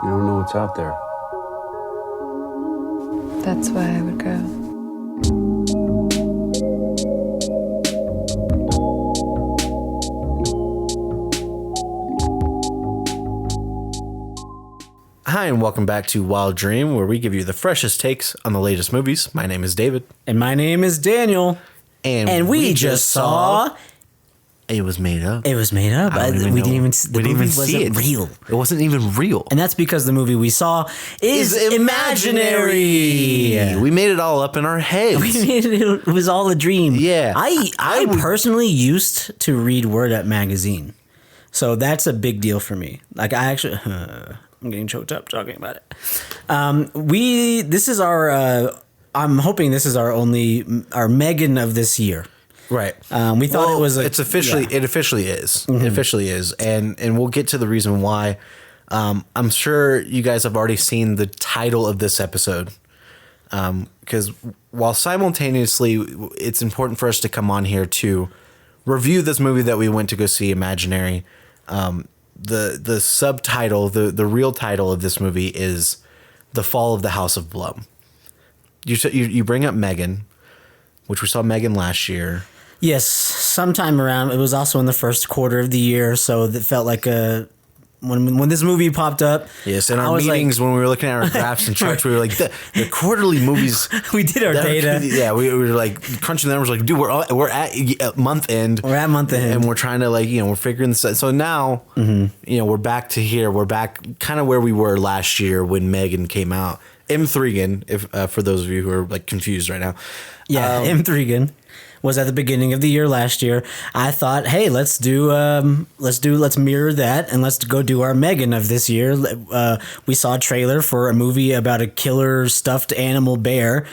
You don't know what's out there. That's why I would go. Hi, and welcome back to Wild Dream, where we give you the freshest takes on the latest movies. My name is David. And my name is Daniel. And we just saw... It was made up. It was made up. We didn't even see it. Real. It wasn't even real. And that's because the movie we saw is imaginary. We made it all up in our heads. It was all a dream. Yeah. I personally used to read Word Up magazine. So that's a big deal for me. Like, I actually... I'm getting choked up talking about it. This is our... I'm hoping this is our Megan of this year. Right. We thought it was it officially is. Mm-hmm. It officially is. And we'll get to the reason why. I'm sure you guys have already seen the title of this episode. Because while simultaneously it's important for us to come on here to review this movie that we went to go see, Imaginary, the subtitle, the real title of this movie is The Fall of the House of Blum. You bring up Megan, which we saw Megan last year. Yes, sometime around. It was also in the first quarter of the year, so it felt like when this movie popped up. Yes, in our meetings when we were looking at our graphs and charts, we were like the quarterly movies. We did our data. Yeah, we were like crunching the numbers. Like, dude, we're at month end. We're at month end, and we're trying to we're figuring this out. So now, we're back to here. We're back kind of where we were last year when Megan came out. M. Threegan, if for those of you who are like confused right now. Yeah, M. Threegan was at the beginning of the year last year. I thought, hey, let's mirror that and let's go do our Megan of this year. We saw a trailer for a movie about a killer stuffed animal bear,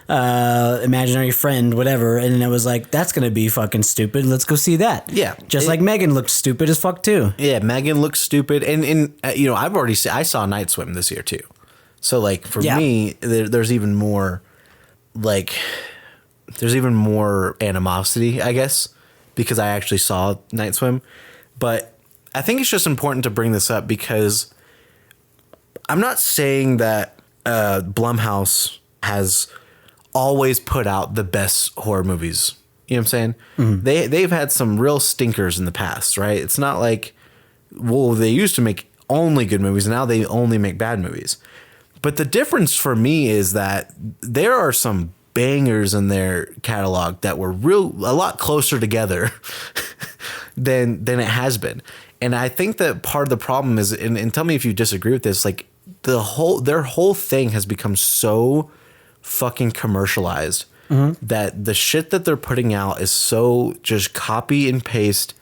imaginary friend, whatever, and it was like, that's gonna be fucking stupid. Let's go see that. Yeah, just like Megan looked stupid as fuck too. Yeah, Megan looks stupid, and I saw Night Swim this year too. So like for me, there's even more animosity, I guess, because I actually saw Night Swim. But I think it's just important to bring this up because I'm not saying that Blum House has always put out the best horror movies. You know what I'm saying? Mm-hmm. They've had some real stinkers in the past, right? It's not like, well, they used to make only good movies, and now they only make bad movies. But the difference for me is that there are some bangers in their catalog that were a lot closer together than it has been. And I think that part of the problem is, and tell me if you disagree with this, like their whole thing has become so fucking commercialized that the shit that they're putting out is so just copy and paste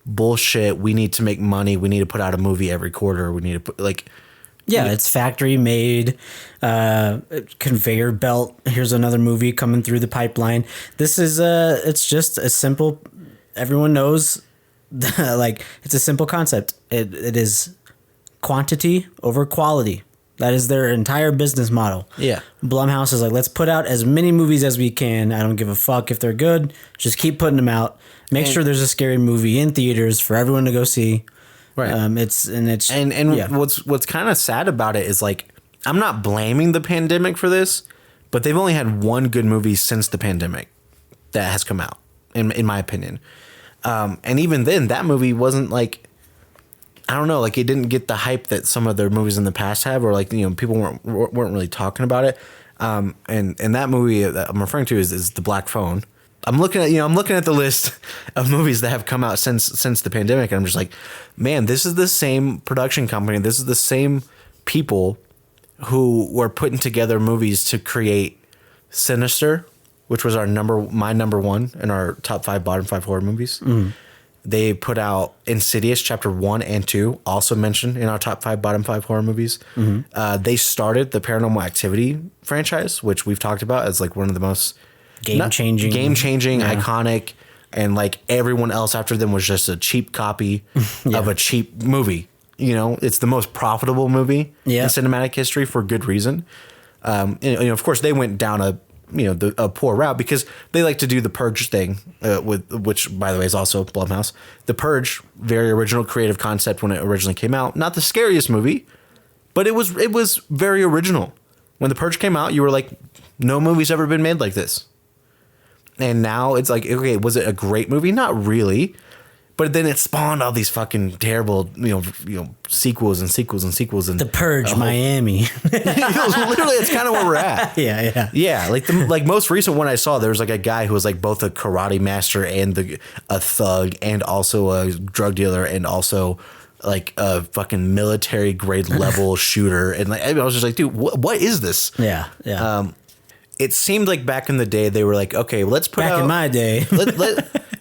bullshit. We need to make money. We need to put out a movie every quarter. We need to put it's factory made, conveyor belt. Here's another movie coming through the pipeline. This is it's just a simple, everyone knows, it's a simple concept. It is quantity over quality. That is their entire business model. Yeah. Blumhouse is like, let's put out as many movies as we can. I don't give a fuck if they're good. Just keep putting them out. Make sure there's a scary movie in theaters for everyone to go see. Right. What's kind of sad about it is like, I'm not blaming the pandemic for this, but they've only had one good movie since the pandemic that has come out, in my opinion. And even then, that movie wasn't like, I don't know, like it didn't get the hype that some of their movies in the past have, or like, people weren't really talking about it. And that movie that I'm referring to is The Black Phone. I'm looking at the list of movies that have come out since the pandemic, and I'm just like, man, this is the same production company. This is the same people who were putting together movies to create Sinister, which was my number one in our top 5, bottom 5 horror movies. Mm. They put out Insidious Chapter 1 and 2, also mentioned in our top 5, bottom 5 horror movies. Mm-hmm. They started the Paranormal Activity franchise, which we've talked about as like one of the most game-changing, iconic, and like everyone else after them was just a cheap copy of a cheap movie. It's the most profitable movie in cinematic history for good reason. Of course, they went down a poor route because they like to do the Purge thing, which by the way is also Blumhouse. The Purge, very original creative concept when it originally came out. Not the scariest movie, But it was very original. When The Purge came out, you were like, no movie's ever been made like this. And now it's like, okay, was it a great movie? Not really. But then it spawned all these fucking terrible, sequels and sequels and sequels. And The Purge, Miami. Literally, it's kind of where we're at. Yeah. Yeah, like the most recent one I saw, there was like a guy who was like both a karate master and a thug and also a drug dealer and also like a fucking military grade level shooter. And like I was just like, dude, what is this? Yeah. It seemed like back in the day they were like, okay, let's put out in my day.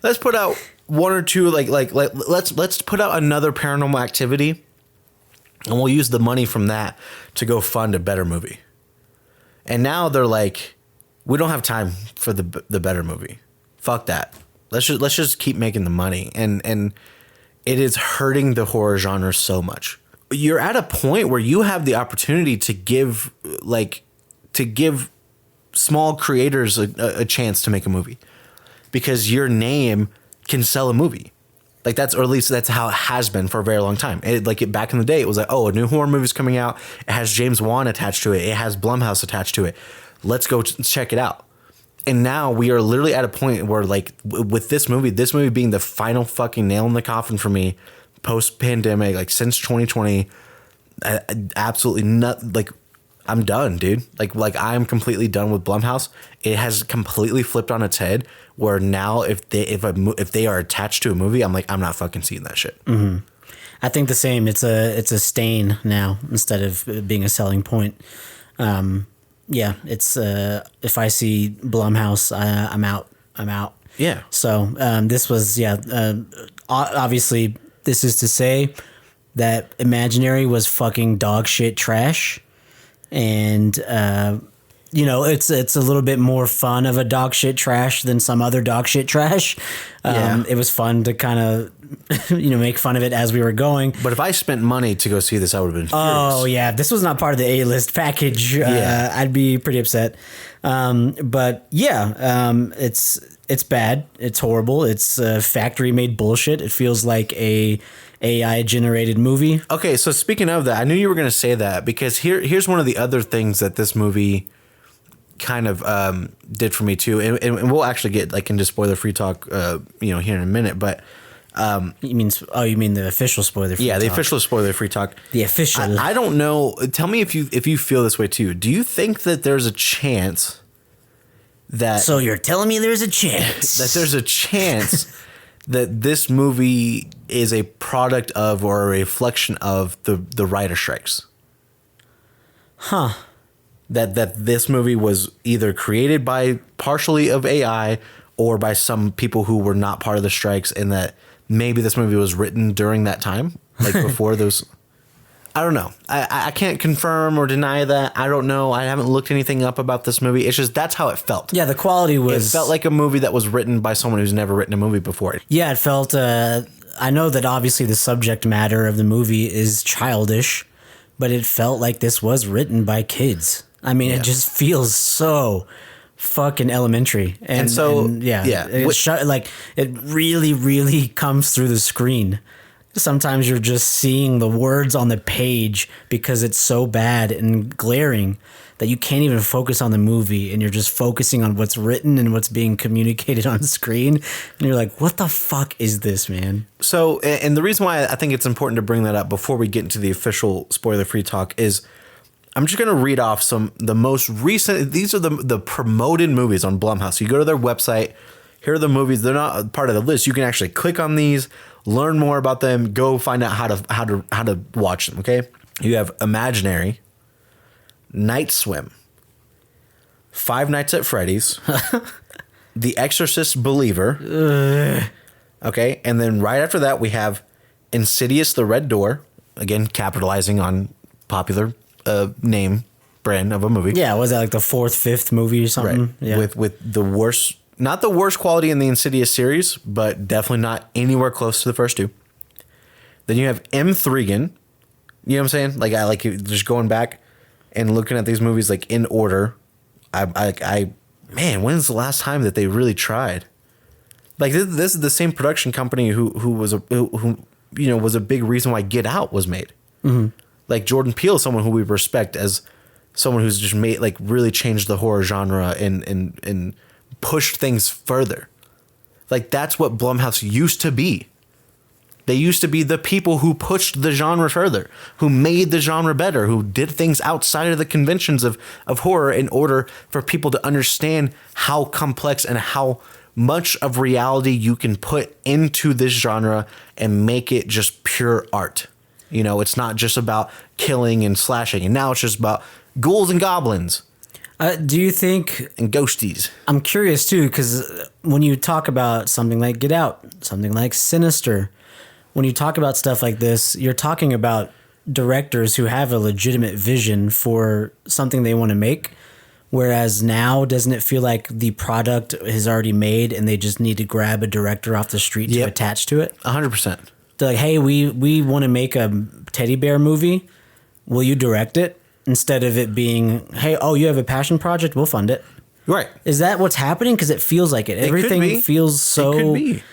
let's put out one or two let's put out another Paranormal Activity, and we'll use the money from that to go fund a better movie. And now they're like, we don't have time for the better movie. Fuck that. Let's just keep making the money, and it is hurting the horror genre so much. You're at a point where you have the opportunity to give small creators a chance to make a movie, because your name can sell a movie. Like or at least that's how it has been for a very long time. Back in the day, it was like, oh, a new horror movie's coming out. It has James Wan attached to it. It has Blum House attached to it. Let's go check it out. And now we are literally at a point where, like, with this movie being the final fucking nail in the coffin for me, post pandemic, like since 2020, absolutely not. Like, I'm done, dude. Like I'm completely done with Blumhouse. It has completely flipped on its head. Where now, if they are attached to a movie, I'm like, I'm not fucking seeing that shit. Mm-hmm. I think the same. It's a stain now instead of being a selling point. Yeah, it's if I see Blumhouse, I'm out. Yeah. So this was obviously this is to say that Imaginary was fucking dog shit trash. And it's a little bit more fun of a dog shit trash than some other dog shit trash. It was fun to kind of make fun of it as we were going. But if I spent money to go see this, I would have been furious. Oh yeah, if this was not part of the A-list package, I'd be pretty upset. But yeah, it's bad. It's horrible. It's factory made bullshit. It feels like a AI generated movie. Okay, so speaking of that, I knew you were going to say that, because here's one of the other things that this movie kind of did for me too, and we'll actually get like into spoiler free talk here in a minute, but you mean the official spoiler free talk? The official spoiler free talk. The official. I don't know, tell me if you feel this way too. Do you think that there's a chance that So you're telling me there's a chance that there's a chance that this movie is a product of or a reflection of the writer strikes? Huh. That this movie was either created by partially of AI or by some people who were not part of the strikes, and that maybe this movie was written during that time, like before those. I don't know. I can't confirm or deny that. I don't know. I haven't looked anything up about this movie. It's just that's how it felt. Yeah, the quality was. It felt like a movie that was written by someone who's never written a movie before. Yeah, it felt. I know that obviously the subject matter of the movie is childish, but it felt like this was written by kids. I mean, It just feels so fucking elementary, and it really, really comes through the screen. Sometimes you're just seeing the words on the page because it's so bad and glaring that you can't even focus on the movie, and you're just focusing on what's written and what's being communicated on screen. And you're like, what the fuck is this, man? So, and the reason why I think it's important to bring that up before we get into the official spoiler-free talk is I'm just going to read off the most recent. These are the promoted movies on Blumhouse. So you go to their website. Here are the movies. They're not part of the list. You can actually click on these, learn more about them, go find out how to watch them. Okay, you have Imaginary, Night Swim, Five Nights at Freddy's, The Exorcist Believer. Okay, and then right after that we have Insidious: The Red Door. Again, capitalizing on popular name brand of a movie. Yeah, was that like the fourth, fifth movie or something? Right. Yeah. With the worst, not the worst quality in the Insidious series, but definitely not anywhere close to the first two. Then you have M. Threegan. You know what I'm saying? Like, I like just going back and looking at these movies like in order. Man, when's the last time that they really tried? Like, this is the same production company who was a big reason why Get Out was made. Mm-hmm. Like Jordan Peele is someone who we respect as someone who's just made like really changed the horror genre and pushed things further. Like that's what Blumhouse used to be. They used to be the people who pushed the genre further, who made the genre better, who did things outside of the conventions of horror in order for people to understand how complex and how much of reality you can put into this genre and make it just pure art. You know, it's not just about killing and slashing, and now it's just about ghouls and goblins. Do you think... And ghosties. I'm curious, too, because when you talk about something like Get Out, something like Sinister... When you talk about stuff like this, you're talking about directors who have a legitimate vision for something they want to make. Whereas now, doesn't it feel like the product is already made and they just need to grab a director off the street to attach to it? 100%. They're like, hey, we want to make a teddy bear movie. Will you direct it? Instead of it being, hey, oh, you have a passion project? We'll fund it. Right. Is that what's happening? Because it feels like it. Everything feels so... It could be.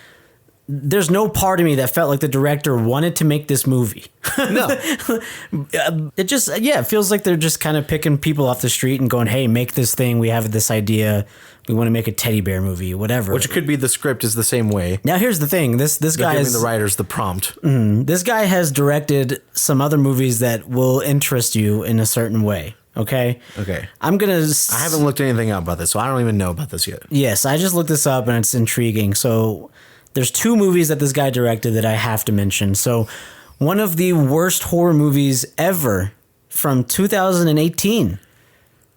There's no part of me that felt like the director wanted to make this movie. No. It just, it feels like they're just kind of picking people off the street and going, hey, make this thing. We have this idea. We want to make a teddy bear movie, whatever. Which could be the script is the same way. Now, here's the thing. This guy is... giving the writers the prompt. This guy has directed some other movies that will interest you in a certain way. Okay? Okay. I haven't looked anything up about this, so I don't even know about this yet. Yes, I just looked this up and it's intriguing. So... There's 2 movies that this guy directed that I have to mention. So, one of the worst horror movies ever from 2018.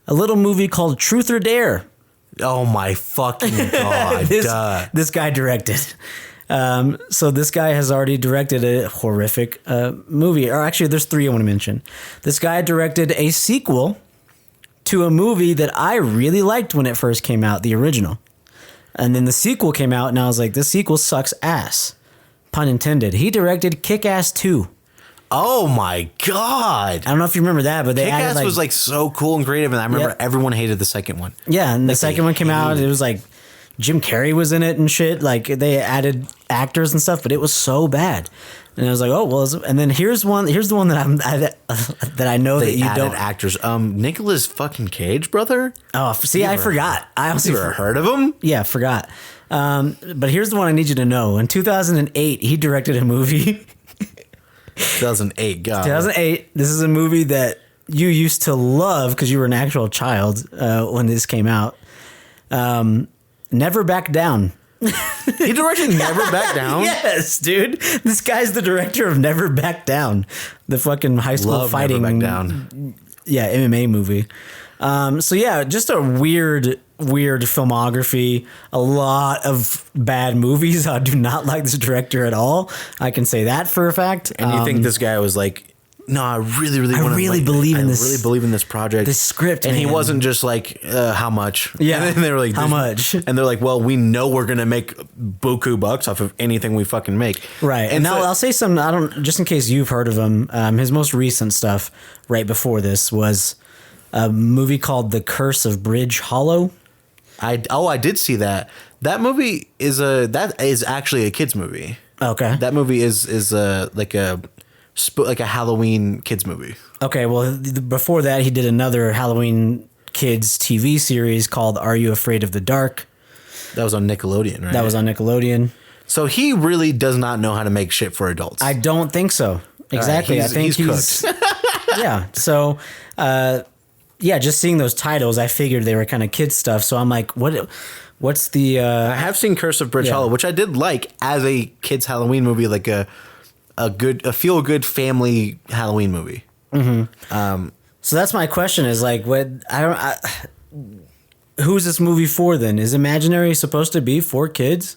A little movie called Truth or Dare. Oh my fucking God. This guy directed. So this guy has already directed a horrific movie. Or actually, there's 3 I want to mention. This guy directed a sequel to a movie that I really liked when it first came out, the original. And then the sequel came out, and I was like, this sequel sucks ass. Pun intended. He directed Kick-Ass 2. Oh my God. I don't know if you remember that, but they Kick-Ass was like so cool and creative, and I remember everyone hated the second one. Yeah, and the second one came out, it was like Jim Carrey was in it and shit. Like they added actors and stuff, but it was so bad. And I was like, oh well. And then here's the one that I know that you don't actors. Nicolas fucking Cage, brother. Oh, see, I forgot. I also never heard of him. Yeah, forgot. But here's the one I need you to know. In 2008, he directed a movie. 2008, God. 2008. This is a movie that you used to love because you were an actual child when this came out. Never Back Down. He directed Never Back Down? Yes, dude. This guy's the director of Never Back Down, the fucking high school fighting. Never Back Down. Yeah, MMA movie. So yeah, just a weird filmography. A lot of bad movies. I do not like this director at all. I can say that for a fact. And you think this guy was like, no, I really believe in this project. This script, and man. he wasn't just like, how much? Yeah, and they were like, how much? And they're like, well, we know we're gonna make buku bucks off of anything we fucking make, right? And now I'll say something. I don't, just in case you've heard of him. His most recent stuff, right before this, was a movie called The Curse of Bridge Hollow. I did see that. That movie is actually a kids movie. Okay, that movie is like a Halloween kids movie. Okay, well, before that, he did another Halloween kids TV series called Are You Afraid of the Dark? That was on Nickelodeon, right? That was on Nickelodeon. So he really does not know how to make shit for adults. I don't think so. Exactly. Right, I think he's cooked. Yeah. So, just seeing those titles, I figured they were kind of kids stuff. So I'm like, what's the... I have seen Curse of Bridge Hollow, which I did like as a kids Halloween movie, like a feel good family Halloween movie. Mm-hmm. So that's my question: is like, who's this movie for? Then is Imaginary supposed to be for kids?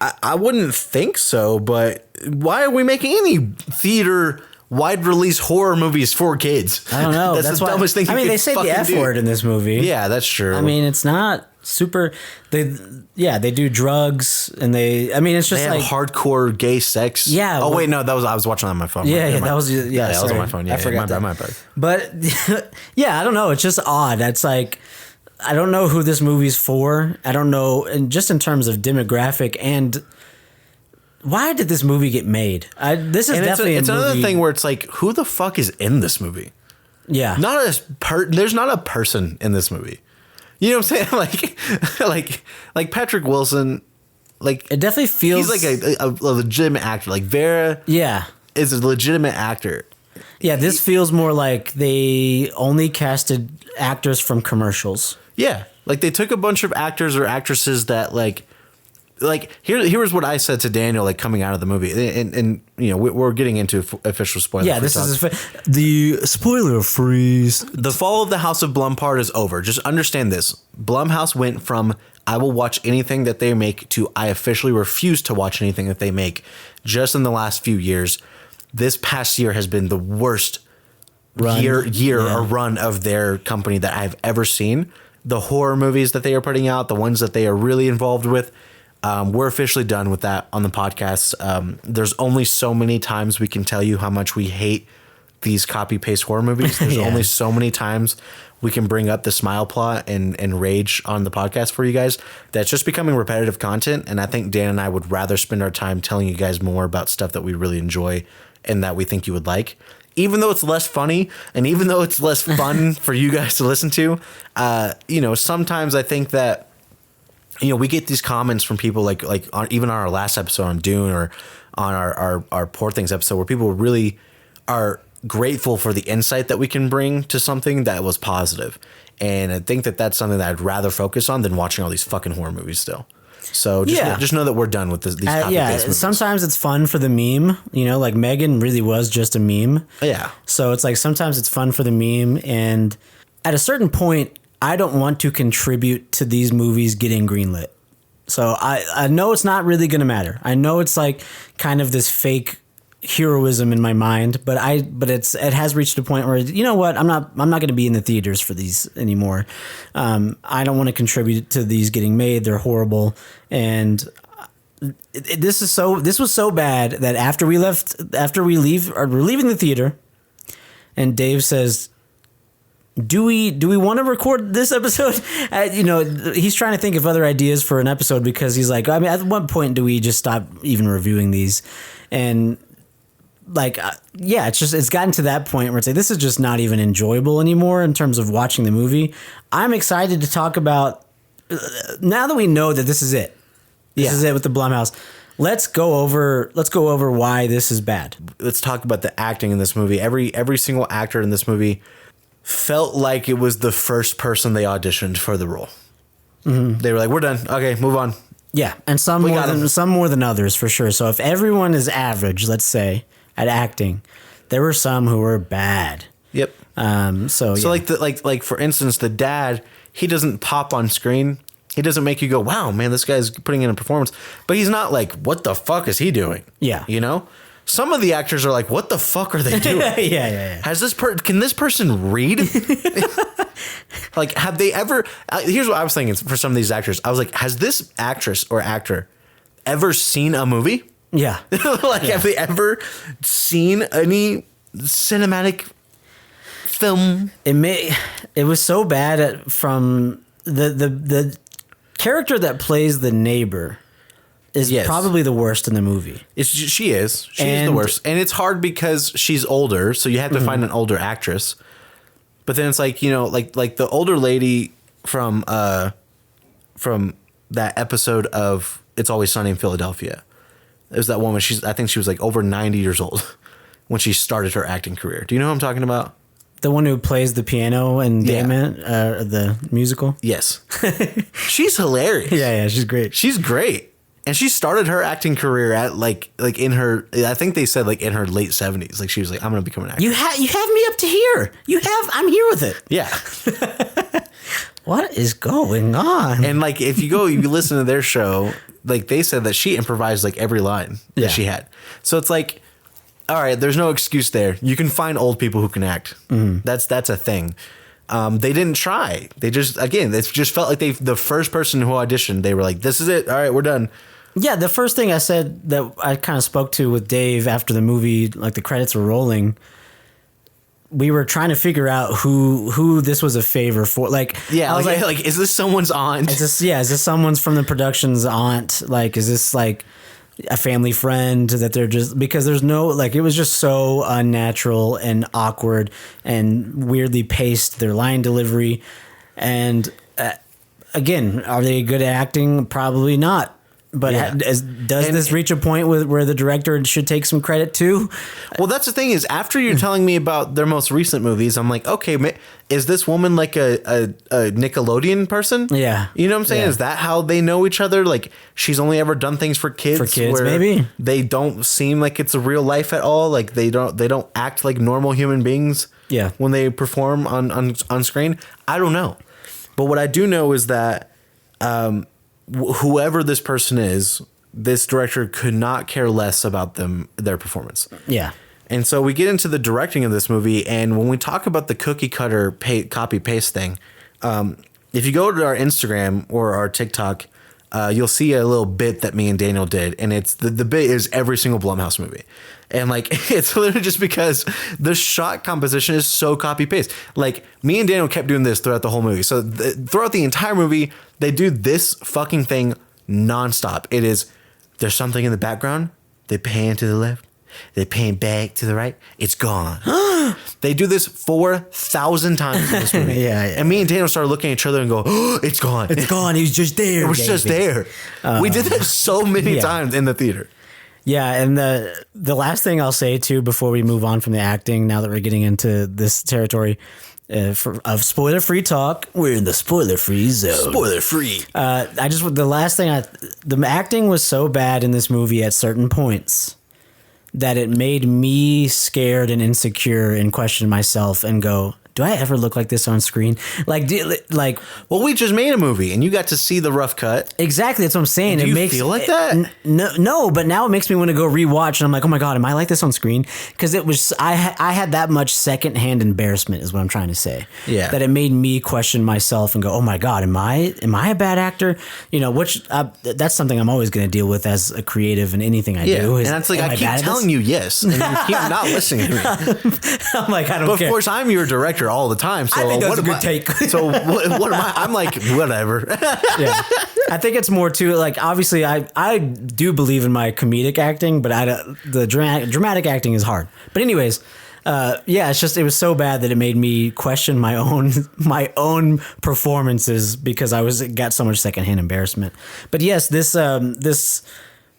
I wouldn't think so, but why are we making any theater wide release horror movies for kids? I don't know. That's the dumbest thing. They say the F word in this movie. Yeah, that's true. I mean, it's not super. They do drugs and it's just they have like hardcore gay sex. Yeah. Oh wait, no, I was watching that on my phone. Yeah, that was that was on my phone. Yeah, I forgot my bad. But yeah, I don't know. It's just odd. It's like I don't know who this movie's for. I don't know, and just in terms of demographic and why did this movie get made? This is And definitely it's a another movie. thing where it's like, who the fuck is in this movie? Yeah. There's not a person in this movie. You know what I'm saying? Like Patrick Wilson, like It definitely feels he's like a legitimate actor. Like Vera yeah. is a legitimate actor. Yeah, this feels more like they only casted actors from commercials. Yeah, like they took a bunch of actors or actresses that like here's what I said to Daniel like coming out of the movie, and you know we're getting into official spoilers. Yeah, this is the spoiler freeze. The fall of the House of Blumhouse is over. Just understand this: Blumhouse went from I will watch anything that they make to I officially refuse to watch anything that they make. Just in the last few years, this past year has been the worst run of their company that I've ever seen. The horror movies that they are putting out, the ones that they are really involved with, we're officially done with that on the podcast. There's only so many times we can tell you how much we hate these copy paste horror movies. There's only so many times we can bring up the smile plot and rage on the podcast for you guys. That's just becoming repetitive content. And I think Dan and I would rather spend our time telling you guys more about stuff that we really enjoy and that we think you would like. Even though it's less funny and even though it's less fun for you guys to listen to, you know, sometimes I think that, you know, we get these comments from people like even on our last episode on Dune or on our Poor Things episode where people really are grateful for the insight that we can bring to something that was positive. And I think that that's something that I'd rather focus on than watching all these fucking horror movies still. So just know that we're done with these copy-paste movies. Sometimes it's fun for the meme, you know, like Megan really was just a meme. Yeah. So it's like sometimes it's fun for the meme, and at a certain point, I don't want to contribute to these movies getting greenlit. So I know it's not really going to matter. I know it's like kind of this fake heroism in my mind, but it has reached a point where, you know what, I'm not going to be in the theaters for these anymore. I don't want to contribute to these getting made. They're horrible, and this was so bad that after we're leaving the theater, and Dave says, Do we want to record this episode? You know, he's trying to think of other ideas for an episode because he's like, I mean, at what point do we just stop even reviewing these? And like, it's gotten to that point where it's like, this is just not even enjoyable anymore in terms of watching the movie. I'm excited to talk about, now that we know that this is it. This is it with the Blumhouse. Let's go over why this is bad. Let's talk about the acting in this movie. Every single actor in this movie felt like it was the first person they auditioned for the role. Mm-hmm. They were like, we're done. Okay, move on. Yeah, and some more than others for sure. So if everyone is average, let's say, at acting, there were some who were bad. Yep. So like for instance, the dad, he doesn't pop on screen. He doesn't make you go, wow, man, this guy's putting in a performance. But he's not like, what the fuck is he doing? Yeah. You know? Some of the actors are like, what the fuck are they doing? Yeah. Can this person read? Like, have they ever... here's what I was thinking for some of these actors. I was like, has this actress or actor ever seen a movie? Yeah. Have they ever seen any cinematic film? It was so bad from the character that plays the neighbor is probably the worst in the movie. She is the worst. And it's hard because she's older, so you have to find an older actress. But then it's like, you know, like the older lady from that episode of It's Always Sunny in Philadelphia. It was that woman. I think she was like over 90 years old when she started her acting career. Do you know who I'm talking about? The one who plays the piano in Damon, the musical? Yes. She's hilarious. Yeah, she's great. She's great. And she started her acting career at like in her, I think they said like in her late 70s. Like she was like, I'm going to become an actor. You have me up to here. I'm here with it. Yeah. What is going on? And like, if you listen to their show, like they said that she improvised like every line that she had. So it's like, all right, there's no excuse there. You can find old people who can act. Mm. That's a thing. They didn't try. They just felt like the first person who auditioned, they were like, this is it. All right, we're done. Yeah, the first thing I said that I kind of spoke to with Dave after the movie, like the credits were rolling, we were trying to figure out who this was a favor for. Like, yeah, I was like, is this someone's aunt? Is this someone's from the production's aunt? Like, is this like a family friend that they're just, because there's no, like, it was just so unnatural and awkward and weirdly paced, their line delivery. And again, are they good at acting? Probably not. But does this reach a point where the director should take some credit too? Well, that's the thing is, after you're telling me about their most recent movies, I'm like, okay, is this woman like a Nickelodeon person? Yeah. You know what I'm saying? Yeah. Is that how they know each other? Like, she's only ever done things for kids. For kids, where maybe. They don't seem like it's a real life at all. Like, they don't act like normal human beings. Yeah. When they perform on screen. I don't know. But what I do know is that whoever this person is, this director could not care less about their performance. Yeah. And so we get into the directing of this movie, and when we talk about the cookie cutter copy paste thing, if you go to our Instagram or our TikTok, you'll see a little bit that me and Daniel did, and it's the bit is every single Blum House movie. And like, it's literally just because the shot composition is so copy paste. Like, me and Daniel kept doing this throughout the whole movie. So throughout the entire movie, they do this fucking thing nonstop. It is, there's something in the background. They pan to the left. They pan back to the right. It's gone. They do this 4,000 times in this movie. Yeah. And me and Daniel started looking at each other and go, oh, it's gone. It's gone. He was just there. It was just there. We did that so many times in the theater. Yeah, and the last thing I'll say too before we move on from the acting, now that we're getting into this territory of spoiler-free talk, we're in the spoiler-free zone. Spoiler-free. The acting was so bad in this movie at certain points that it made me scared and insecure and question myself and go, do I ever look like this on screen? Well, we just made a movie and you got to see the rough cut. Exactly, that's what I'm saying. Do you feel like that? No, but now it makes me want to go rewatch, and I'm like, oh my god, am I like this on screen? Because it was, I had that much secondhand embarrassment, is what I'm trying to say. Yeah, that it made me question myself and go, oh my god, am I a bad actor? You know, which that's something I'm always going to deal with as a creative in anything I do. And that's like, I keep telling you yes, and you keep not listening to me. I'm like, I don't care. But of course, I'm your director all the time. So I think that's a good take. So what am I? I'm like, whatever. Yeah, I think it's more too, like, obviously I do believe in my comedic acting, but the dramatic acting is hard. But anyways, it's just, it was so bad that it made me question my own performances because I got so much secondhand embarrassment. But yes,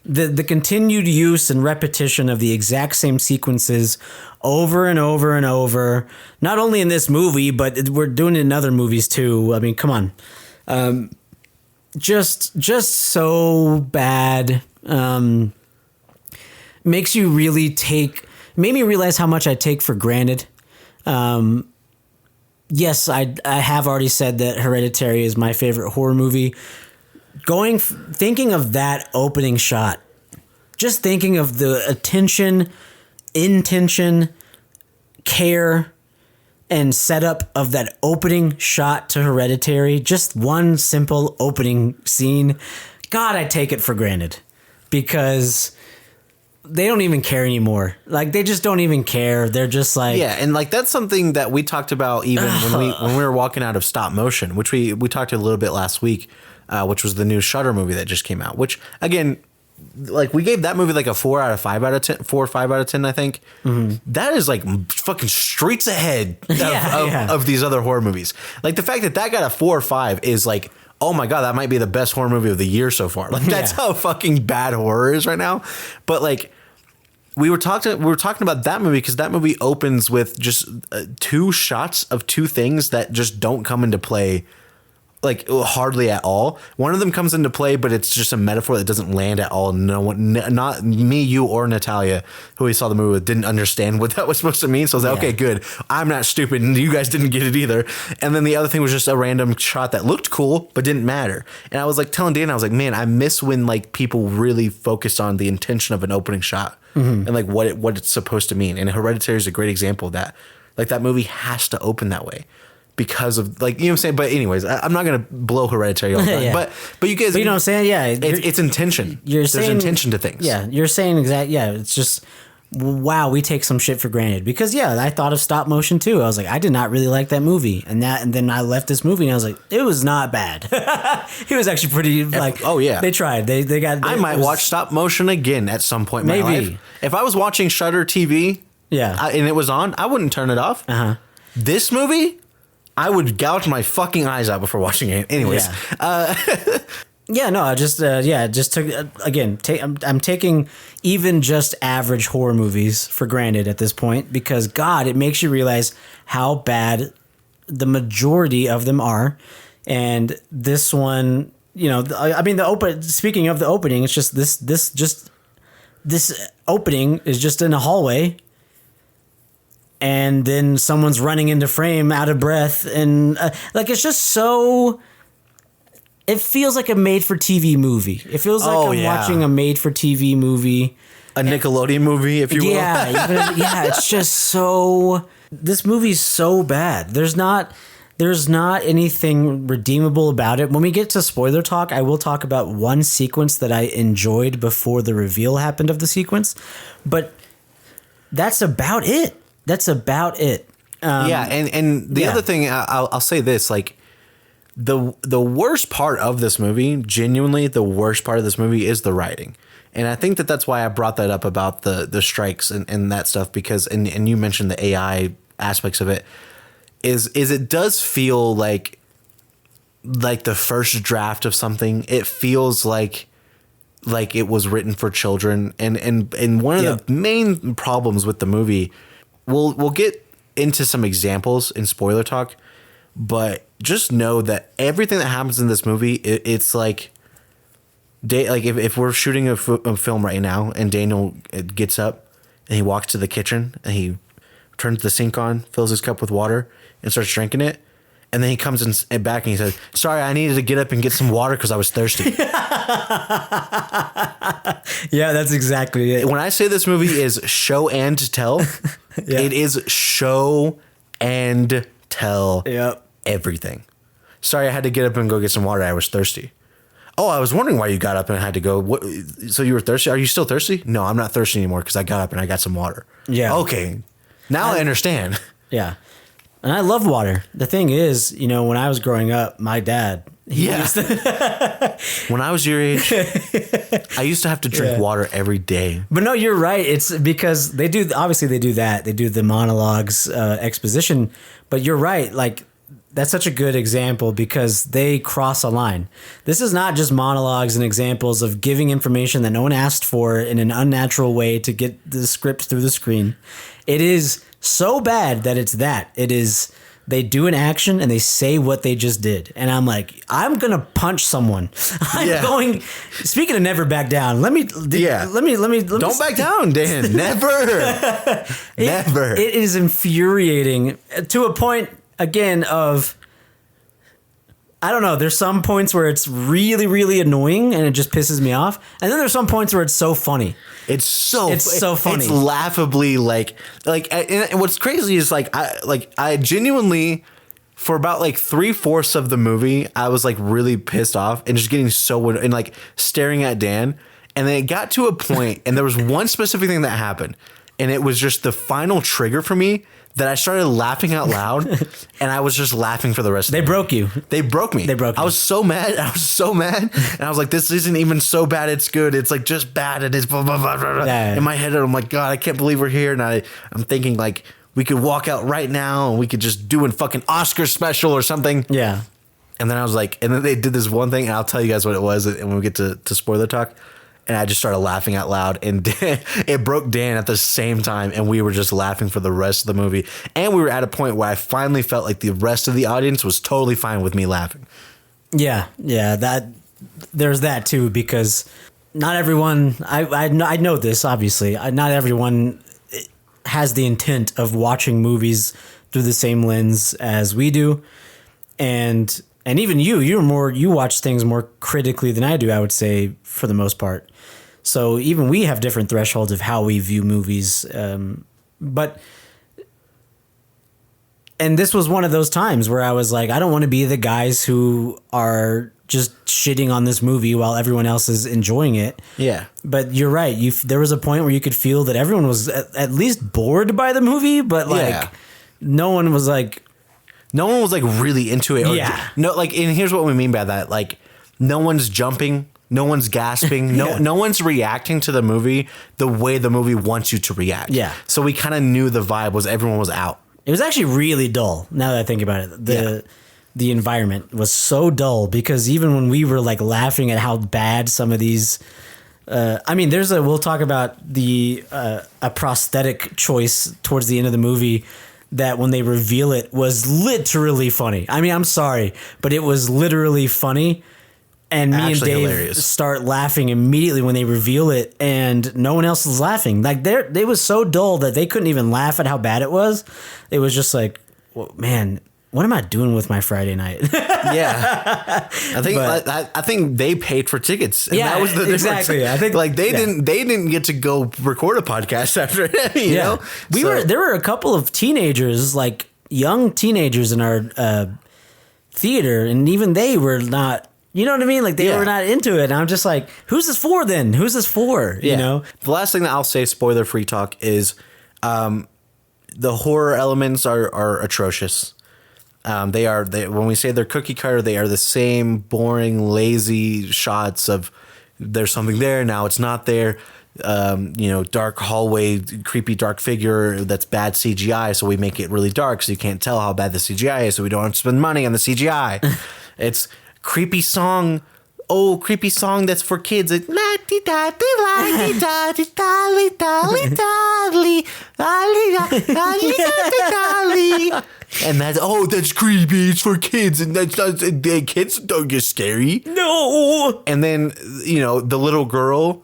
the continued use and repetition of the exact same sequences over and over and over, not only in this movie, but we're doing it in other movies too. I mean, come on. Just so bad. Makes you really made me realize how much I take for granted. Yes, I have already said that Hereditary is my favorite horror movie. Thinking of that opening shot, just thinking of the attention, intention, care, and setup of that opening shot to Hereditary, just one simple opening scene, God, I take it for granted because they don't even care anymore. Like, they just don't even care. They're just like, yeah, and like that's something that we talked about even when we were walking out of stop motion, which we talked a little bit last week. Which was the new Shudder movie that just came out, which again, like, we gave that movie like a 4 or 5 out of 10, I think. Mm-hmm. That is like fucking streets ahead of these other horror movies. Like, the fact that got a 4 or 5 is like, oh my God, that might be the best horror movie of the year so far. Like, that's how fucking bad horror is right now. But like, we were talking about that movie because that movie opens with just 2 shots of 2 things that just don't come into play, like, hardly at all. One of them comes into play, but it's just a metaphor that doesn't land at all. No one, not me, you, or Natalia, who we saw the movie with, didn't understand what that was supposed to mean. So I was like, okay, good. I'm not stupid, and you guys didn't get it either. And then the other thing was just a random shot that looked cool, but didn't matter. And I was like telling Dan, I was like, man, I miss when like people really focused on the intention of an opening shot and like what it's supposed to mean. And Hereditary is a great example of that. Like, that movie has to open that way. Because of, like, you know what I'm saying? But anyways, I'm not going to blow Hereditary all the time. But you guys... But you know what I'm saying? Yeah. It's intention. There's intention to things. Yeah, you're saying exactly. Yeah, it's just wow, we take some shit for granted. Because I thought of stop motion too. I was like, I did not really like that movie, and then I left this movie and I was like, it was not bad. It was actually pretty they tried. They got. I might watch stop motion again at some point in my life. If I was watching Shudder TV, and it was on, I wouldn't turn it off. This movie, I would gouge my fucking eyes out before watching it. Anyways, I just took again. I'm taking even just average horror movies for granted at this point, because God, it makes you realize how bad the majority of them are. And this one, I mean, Speaking of the opening, it's just this opening is just in a hallway, and then someone's running into frame out of breath, and it's just so. It feels like a made-for-TV movie. It feels like I'm watching a made-for-TV movie. A Nickelodeon movie, if you will. It's just so... This movie's so bad. There's not anything redeemable about it. When we get to spoiler talk, I will talk about one sequence that I enjoyed before the reveal happened of the sequence. But that's about it. And the other thing, I'll say this, the worst part of this movie, genuinely the worst part of this movie, is the writing. And I think that's why I brought that up about the strikes and that stuff, because and you mentioned the AI aspects of it, is it does feel like the first draft of something. It feels like it was written for children, and one of the main problems with the movie, we'll get into some examples in spoiler talk, but just know that everything that happens in this movie, it's like if we're shooting a film right now and Daniel gets up and he walks to the kitchen and he turns the sink on, fills his cup with water and starts drinking it, and then he comes in back and he says, "Sorry, I needed to get up and get some water because I was thirsty." Yeah, that's exactly it. When I say this movie is show and tell, it is show and tell. Yep. Everything. Sorry, I had to get up and go get some water. I was thirsty. Oh, I was wondering why you got up and had to go. What? So you were thirsty? Are you still thirsty? No, I'm not thirsty anymore because I got up and I got some water. Yeah. Okay. Now I understand. Yeah. And I love water. The thing is, when I was growing up, my dad. When I was your age, I used to have to drink water every day. But no, you're right. It's because they do that. They do the monologues, exposition. But you're right. That's such a good example because they cross a line. This is not just monologues and examples of giving information that no one asked for in an unnatural way to get the script through the screen. It is so bad that it's that. It is, they do an action and they say what they just did. And I'm like, I'm going to punch someone. Speaking of never back down, let me. Don't back down, Dan. Never. Never. It is infuriating to a point, again, of, I don't know, there's some points where it's really, really annoying and it just pisses me off. And then there's some points where it's so funny. It's so funny. It's laughably and what's crazy is I genuinely, for about 3/4 of the movie, I was really pissed off and just getting so, and staring at Dan. And then it got to a point and there was one specific thing that happened. And it was just the final trigger for me that I started laughing out loud, and I was just laughing for the rest of the movie. They broke me. I was so mad. And I was like, this isn't even so bad. It's good. It's just bad. And it's blah, blah, blah, blah. Yeah. In my head, I'm like, God, I can't believe we're here. And I'm thinking we could walk out right now and we could just do a fucking Oscar special or something. Yeah. And then I was and then they did this one thing, and I'll tell you guys what it was when we get to spoiler talk. And I just started laughing out loud, and it broke Dan at the same time, and we were just laughing for the rest of the movie. And we were at a point where I finally felt like the rest of the audience was totally fine with me laughing. Yeah, there's that too, because not everyone, I know this, obviously, not everyone has the intent of watching movies through the same lens as we do. And even you watch things more critically than I do, I would say, for the most part. So even we have different thresholds of how we view movies. And this was one of those times where I was like, I don't want to be the guys who are just shitting on this movie while everyone else is enjoying it. Yeah. But you're right. There was a point where you could feel that everyone was at least bored by the movie, but like no one was like really into it. Yeah. No, like, and here's what we mean by that. Like, no one's jumping. No one's gasping. No one's reacting to the movie the way the movie wants you to react. Yeah. So we kind of knew the vibe was everyone was out. It was actually really dull. Now that I think about it, the environment was so dull because even when we were like laughing at how bad some of these, we'll talk about a prosthetic choice towards the end of the movie that when they reveal it was literally funny. I mean, I'm sorry, but it was literally funny. And me Actually and Dave hilarious. start laughing immediately when they reveal it, and no one else is laughing. Like they was so dull that they couldn't even laugh at how bad it was. It was just like, well, man, what am I doing with my Friday night? Yeah, I think they paid for tickets. And that was the difference. Exactly. I think like they didn't get to go record a podcast after it. You know, there were a couple of teenagers, like young teenagers, in our theater, and even they were not. You know what I mean? Like they were not into it. And I'm just like, who's this for then? Who's this for? You know? The last thing that I'll say, spoiler free talk, is the horror elements are atrocious. When we say they're cookie cutter, they are the same boring, lazy shots of there's something there, now it's not there. Dark hallway, creepy dark figure that's bad CGI, so we make it really dark so you can't tell how bad the CGI is, so we don't have to spend money on the CGI. It's creepy song that's for kids. It's and that's creepy. It's for kids, and kids don't get scary. No. And then the little girl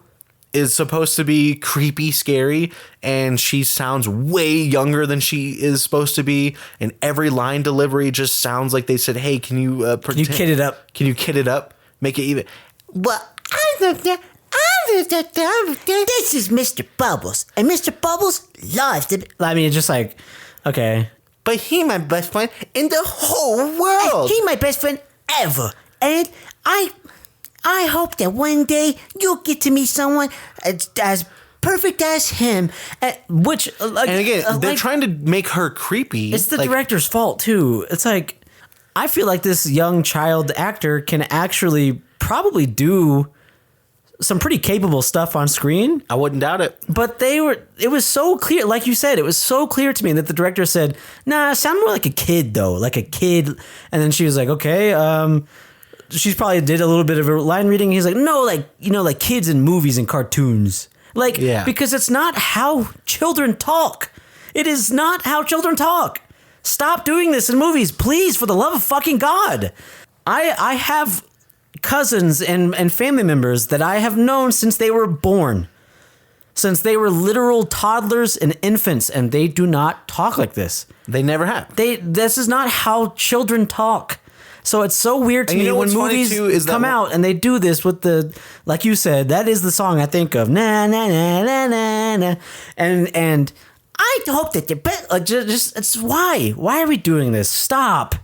is supposed to be creepy, scary, and she sounds way younger than she is supposed to be. And every line delivery just sounds like they said, "Hey, can you Can you kid it up? Can you kid it up? Make it even." Well, this is Mr. Bubbles, and Mr. Bubbles loves it. I mean, it's just like, okay. But he my best friend in the whole world. He my best friend ever, and I hope that one day you'll get to meet someone as perfect as him. And again, they're trying to make her creepy. It's the director's fault too. It's like, I feel like this young child actor can actually probably do some pretty capable stuff on screen. I wouldn't doubt it. But it was so clear, like you said, it was so clear to me that the director said, "Nah, sound more like a kid though, like a kid." And then she was like, "Okay, she's probably did a little bit of a line reading." He's like, "No, like kids in movies and cartoons." Like, because it's not how children talk. It is not how children talk. Stop doing this in movies, please, for the love of fucking God. I have cousins and family members that I have known since they were born. Since they were literal toddlers and infants, and they do not talk like this. They never have. This is not how children talk. So it's so weird to me when movies come out and they do this with like you said, that is the song I think of. Na na na na na na. And I hope that it's why are we doing this? Stop.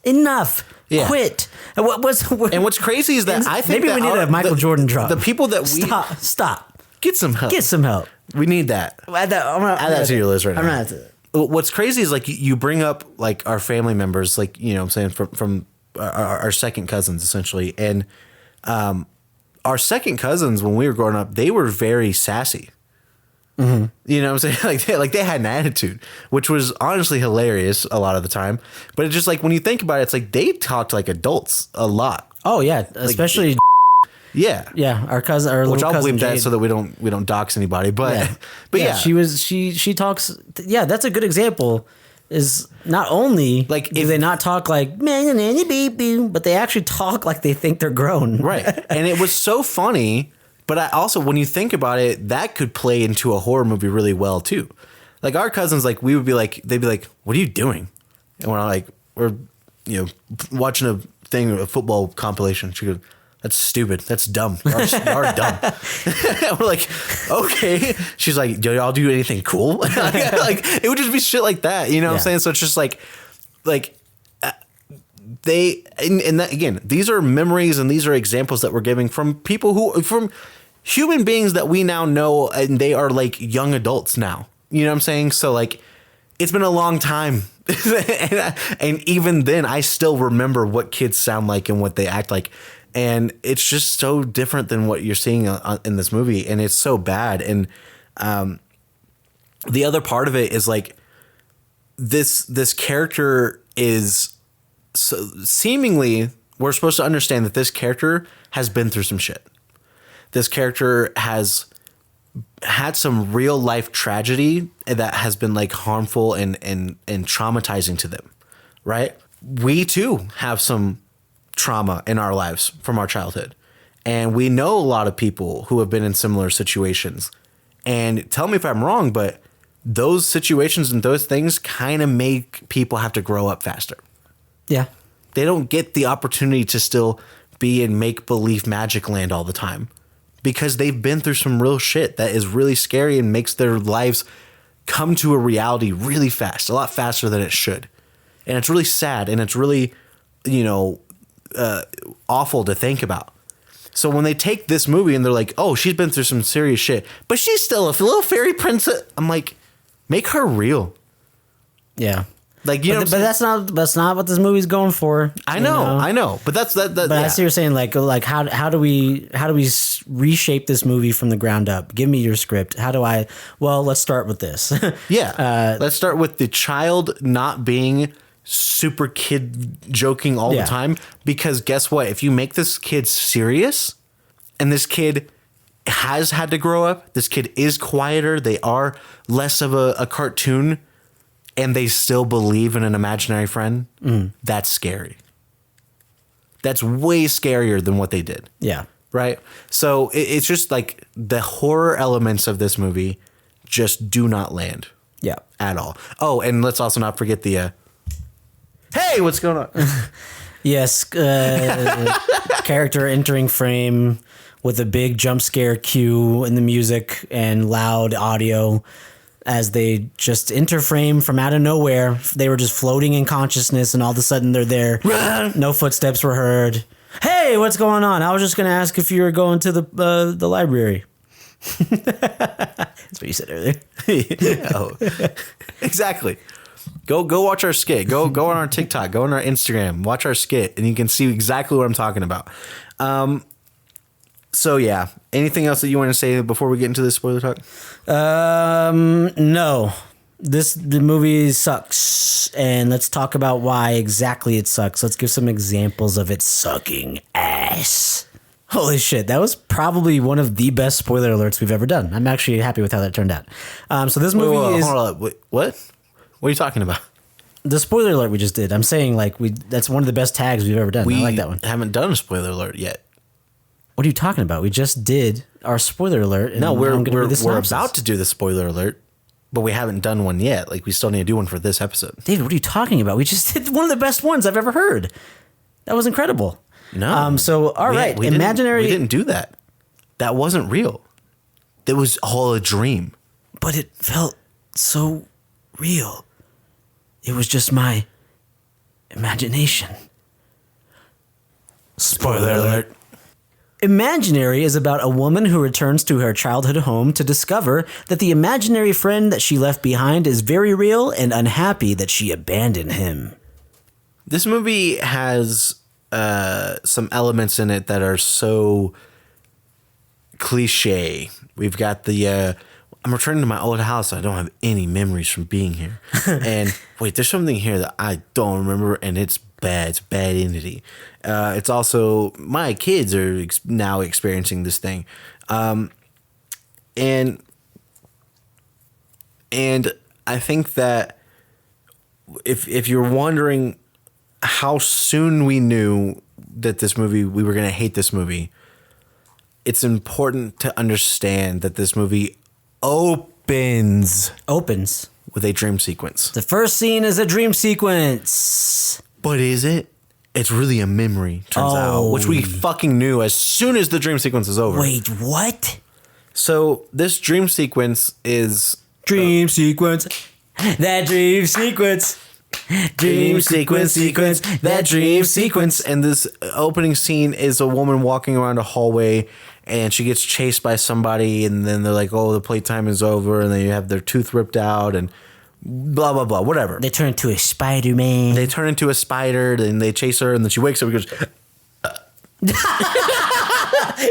Enough. Yeah. Quit. And what's crazy is that I think maybe we need a Michael Jordan drop. The people that we stop. Get some help. Get some help. We need that. Add that to your list right now. I'm not. What's crazy is like you bring up like our family members, like I'm saying from our second cousins essentially, and our second cousins when we were growing up, they were very sassy. Mm-hmm. You know what I'm saying? Like they had an attitude, which was honestly hilarious a lot of the time. But it's just like when you think about it, it's like they talked like adults a lot. Oh yeah, especially. Yeah, our cousin, which I'll bleep that Jade. so that we don't dox anybody. But yeah, she talks. Yeah, that's a good example. Is not only like do they not talk like but they actually talk like they think they're grown. Right, and it was so funny. But I also, when you think about it, that could play into a horror movie really well too. Like our cousins, like they'd be like, "What are you doing?" And we're like, "We're, watching a football compilation." She goes, "That's stupid. That's dumb. You're dumb." And we're like, "Okay." She's like, "Do y'all do anything cool?" Like it would just be shit like that. You know what I'm saying? So it's just like and that, again, these are memories and these are examples that we're giving from people from human beings that we now know, and they are like young adults now. You know what I'm saying? So like, it's been a long time. and even then, I still remember what kids sound like and what they act like. And it's just so different than what you're seeing in this movie. And it's so bad. And the other part of it is like, this character is so seemingly, we're supposed to understand that this character has been through some shit. This character has had some real life tragedy that has been like harmful and traumatizing to them, right? We too have some trauma in our lives from our childhood. And we know a lot of people who have been in similar situations. And tell me if I'm wrong, but those situations and those things kind of make people have to grow up faster. Yeah. They don't get the opportunity to still be in make-believe magic land all the time because they've been through some real shit that is really scary and makes their lives come to a reality really fast, a lot faster than it should. And it's really sad and it's really, awful to think about. So when they take this movie and they're like, oh, she's been through some serious shit, but she's still a little fairy princess. I'm like, make her real. Yeah. Like, but that's not what this movie's going for. I know. But that's that. But I see you're saying like how do we reshape this movie from the ground up? Give me your script. Well, let's start with this. Yeah. Let's start with the child not being super kid joking all the time, because guess what? If you make this kid serious and this kid has had to grow up, this kid is quieter, they are less of a cartoon, and they still believe in an imaginary friend, that's scary. That's way scarier than what they did. Yeah. Right? So it's just like the horror elements of this movie just do not land. Yeah. At all. Oh, and let's also not forget the, hey, what's going on? Yes. Character entering frame with a big jump scare cue in the music and loud audio. As they just enter frame from out of nowhere. They were just floating in consciousness and all of a sudden they're there. No footsteps were heard. Hey, what's going on? I was just going to ask if you were going to the library. That's what you said earlier. Yeah, exactly. Go watch our skit. Go on our TikTok. Go on our Instagram. Watch our skit and you can see exactly what I'm talking about. So yeah, anything else that you want to say before we get into the spoiler talk? No. The movie sucks, and let's talk about why exactly it sucks. Let's give some examples of it sucking ass. Holy shit, that was probably one of the best spoiler alerts we've ever done. I'm actually happy with how that turned out. So this movie is... Hold on, wait, what? What are you talking about? The spoiler alert we just did. I'm saying that's one of the best tags we've ever done. I like that one. We haven't done a spoiler alert yet. What are you talking about? We just did our spoiler alert. No, we're about to do the spoiler alert, but we haven't done one yet. Like, we still need to do one for this episode. David, what are you talking about? We just did one of the best ones I've ever heard. That was incredible. No. So, all right. We didn't do that. That wasn't real. It was all a dream. But it felt so real. It was just my imagination. Spoiler alert. Imaginary is about a woman who returns to her childhood home to discover that the imaginary friend that she left behind is very real and unhappy that she abandoned him. This movie has some elements in it that are so cliche. We've got the I'm returning to my old house. I don't have any memories from being here. And wait, there's something here that I don't remember, and it's bad. It's bad entity. It's also my kids are now experiencing this thing, and I think that if you're wondering how soon we knew that we were going to hate this movie, it's important to understand that this movie opens with a dream sequence. The first scene is a dream sequence. But is it? It's really a memory, turns out, which we fucking knew as soon as the dream sequence is over. Wait, what? So this dream sequence is... Dream sequence. That dream sequence. Dream sequence, that dream sequence. And this opening scene is a woman walking around a hallway, and she gets chased by somebody, and then they're like, oh, the playtime is over, and then you have their tooth ripped out, and blah, blah, blah, whatever. They turn into a Spider-Man. They turn into a spider, and they chase her, and then she wakes up and goes...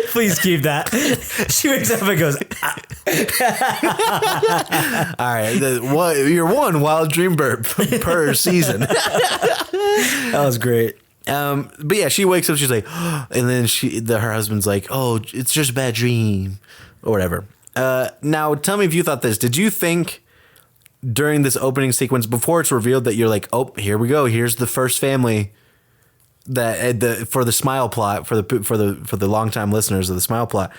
Please keep that. She wakes up and goes, all right, you're one wild dream burp per season. that was great. But yeah, she wakes up, she's like, and then her husband's like, oh, it's just a bad dream, or whatever. Now, tell me if you thought this. Did you think during this opening sequence, before it's revealed, that you're like, oh, here we go, here's the first family that for the Smile plot, for the longtime listeners of the Smile plot,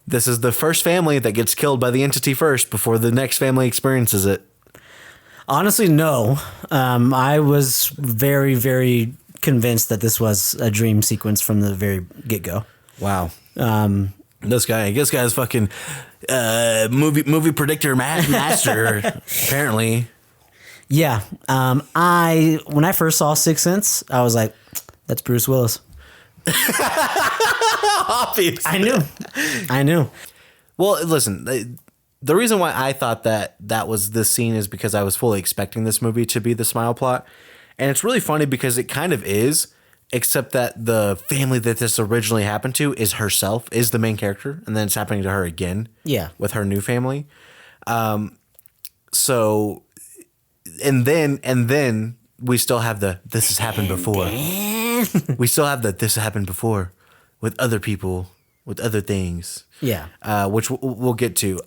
this is the first family that gets killed by the entity first before the next family experiences it? Honestly, no. I was very, very convinced that this was a dream sequence from the very get-go. Wow. This guy's fucking movie predictor master, apparently. Yeah. When I first saw Sixth Sense, I was like, that's Bruce Willis. Obviously. I knew. Well, listen, the reason why I thought that was this scene is because I was fully expecting this movie to be the Smile plot. And it's really funny because it kind of is, except that the family that this originally happened to is herself, is the main character. And then it's happening to her again. Yeah. With her new family. So... And then we still have this has happened before. We still have this has happened before with other people, with other things. Yeah. Which we'll get to.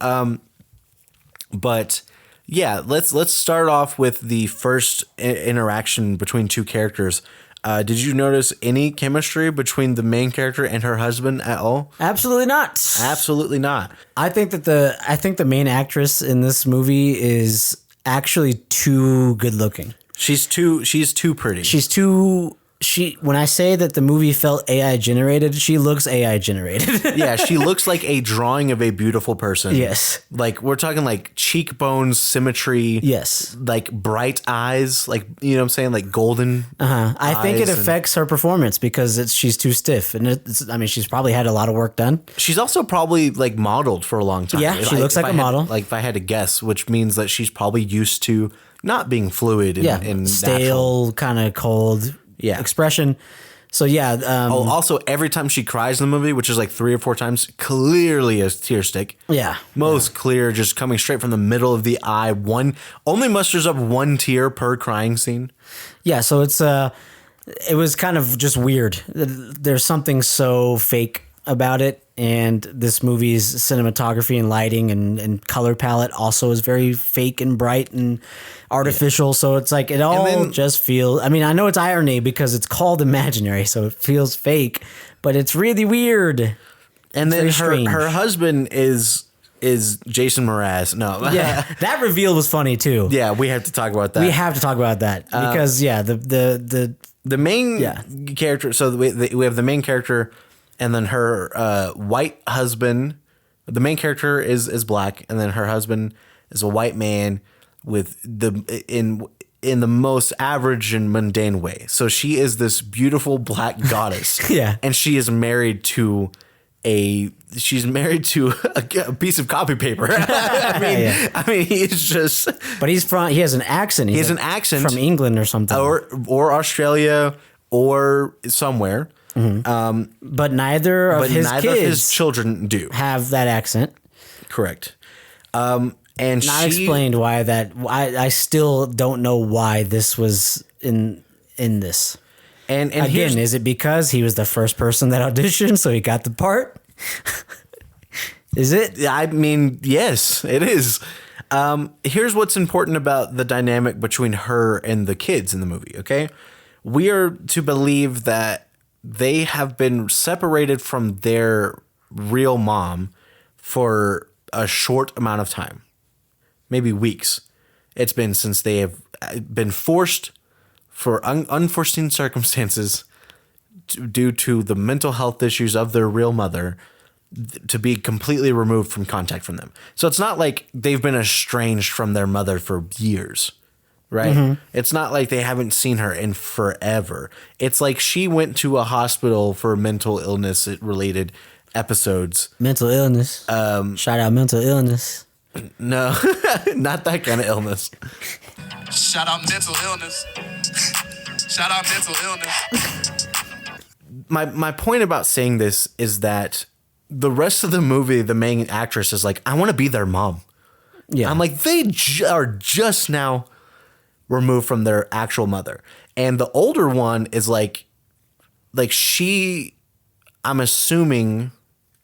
But yeah, let's start off with the first interaction between two characters. Did you notice any chemistry between the main character and her husband at all? Absolutely not. Absolutely not. I think the main actress in this movie is actually too good looking. She's too pretty. When I say that the movie felt AI generated, she looks AI generated. Yeah, she looks like a drawing of a beautiful person. Yes. Like we're talking like cheekbones, symmetry. Yes. Like bright eyes, like, you know what I'm saying? Like golden. I think it affects her performance because she's too stiff. And she's probably had a lot of work done. She's also probably like modeled for a long time. Yeah, she looks like a model. Like if I had to guess, which means that she's probably used to not being fluid and stale, kind of cold. Yeah. Expression. So yeah. Also, every time she cries in the movie, which is like 3 or 4 times, clearly a tear stick. Yeah. Most clear, just coming straight from the middle of the eye. Only musters up 1 tear per crying scene. Yeah. So it was kind of just weird. There's something so fake about it. And this movie's cinematography and lighting and color palette also is very fake and bright and artificial. Yeah. So it's like it all just feels... I mean, I know it's irony because it's called imaginary, so it feels fake, but it's really weird. And then her husband is Jason Mraz. No. Yeah, that reveal was funny too. Yeah, we have to talk about that. We have to talk about that because, the main character... So we have the main character... And then her white husband, the main character is black, and then her husband is a white man with in the most average and mundane way. So she is this beautiful black goddess. Yeah. And she is married to a piece of copy paper. I mean, he's just. But he has an accent. He has an accent from England or something, or Australia or somewhere. Mm-hmm. But neither of his children do have that accent. Correct. And not explained why that. I still don't know why this was in this. And again, is it because he was the first person that auditioned, so he got the part? Is it? I mean, yes, it is. Here's what's important about the dynamic between her and the kids in the movie. Okay, we are to believe that they have been separated from their real mom for a short amount of time, maybe weeks. It's been since they have been forced for unforeseen circumstances due to the mental health issues of their real mother to be completely removed from contact from them. So it's not like they've been estranged from their mother for years, right? Mm-hmm. It's not like they haven't seen her in forever. It's like she went to a hospital for mental illness related episodes. Mental illness. Shout out mental illness. No, not that kind of illness. Shout out mental illness. Shout out mental illness. My point about saying this is that the rest of the movie, the main actress is like, I want to be their mom. Yeah. I'm like, they are just now removed from their actual mother. And the older one is like she, I'm assuming,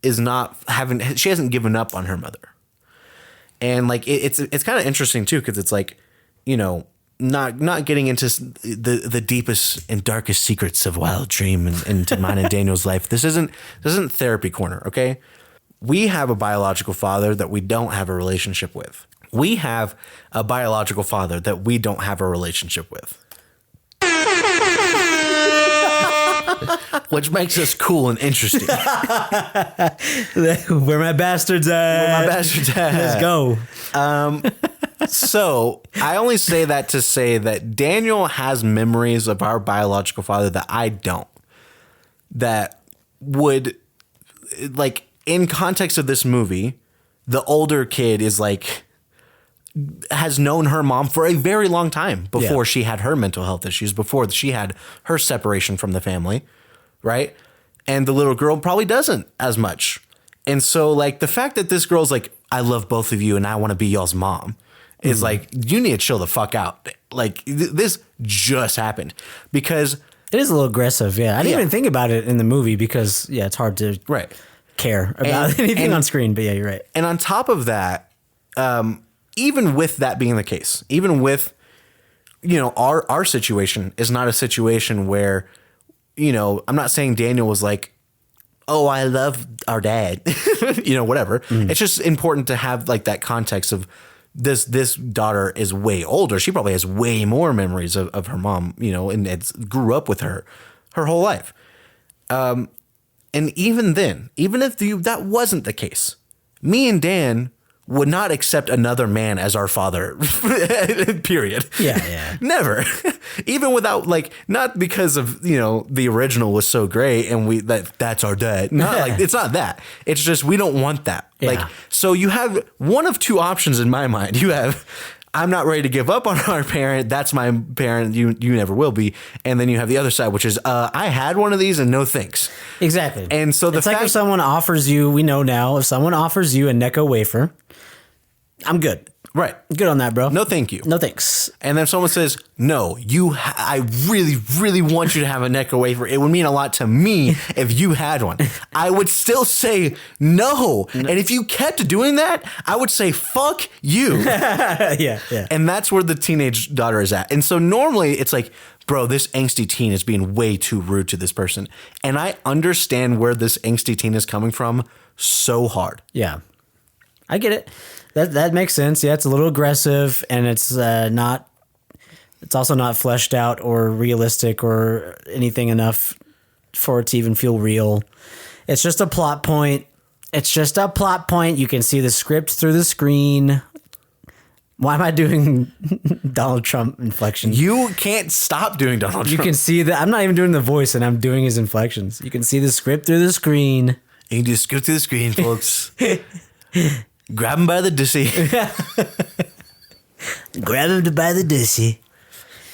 is not she hasn't given up on her mother. And like, it's kind of interesting too, because it's like, you know, not getting into the deepest and darkest secrets of Wild Dream and into mine and Daniel's life. This isn't therapy corner, okay? We have a biological father that we don't have a relationship with. We have a biological father that we don't have a relationship with. Which makes us cool and interesting. Where my bastards at? Let's go. So I only say that to say that Daniel has memories of our biological father that I don't. That would, like, in context of this movie, the older kid is like, has known her mom for a very long time before she had her mental health issues, before she had her separation from the family, right? And the little girl probably doesn't as much. And so, like, the fact that this girl's like, I love both of you and I want to be y'all's mom is like, you need to chill the fuck out. Like, this just happened because It is a little aggressive, yeah. I didn't even think about it in the movie because, yeah, it's hard to care about anything on screen. But yeah, you're right. And on top of that, even with that being the case, even with, you know, our situation is not a situation where, you know, I'm not saying Daniel was like, oh, I love our dad, you know, whatever. It's just important to have like that context of this daughter is way older. She probably has way more memories of her mom, you know, and grew up with her whole life. And even then, even if that wasn't the case, me and Dan would not accept another man as our father, period. Yeah. Never. Even without, like, not because of, you know, the original was so great and that's our dad. Not like, it's not that. It's just, we don't want that. Yeah. Like, so you have one of two options in my mind. You have, I'm not ready to give up on our parent. That's my parent. You never will be. And then you have the other side, which is, I had one of these and no thanks. Exactly. And so it's like if someone offers you, we know now, if someone offers you a Necco wafer, I'm good. Right. Good on that, bro. No, thank you. No thanks. And then someone says, no, I really, really want you to have a Necco wafer. It would mean a lot to me if you had one. I would still say no. And if you kept doing that, I would say, fuck you. Yeah. And that's where the teenage daughter is at. And so normally it's like, bro, this angsty teen is being way too rude to this person. And I understand where this angsty teen is coming from so hard. Yeah. I get it. That makes sense. Yeah, it's a little aggressive, and it's not. It's also not fleshed out or realistic or anything enough for it to even feel real. It's just a plot point. You can see the script through the screen. Why am I doing Donald Trump inflection? You can't stop doing Donald Trump. You can see that I'm not even doing the voice, and I'm doing his inflections. You can see the script through the screen. You can just go through the screen, folks. Grab him by the dussy. Grab him by the dussy.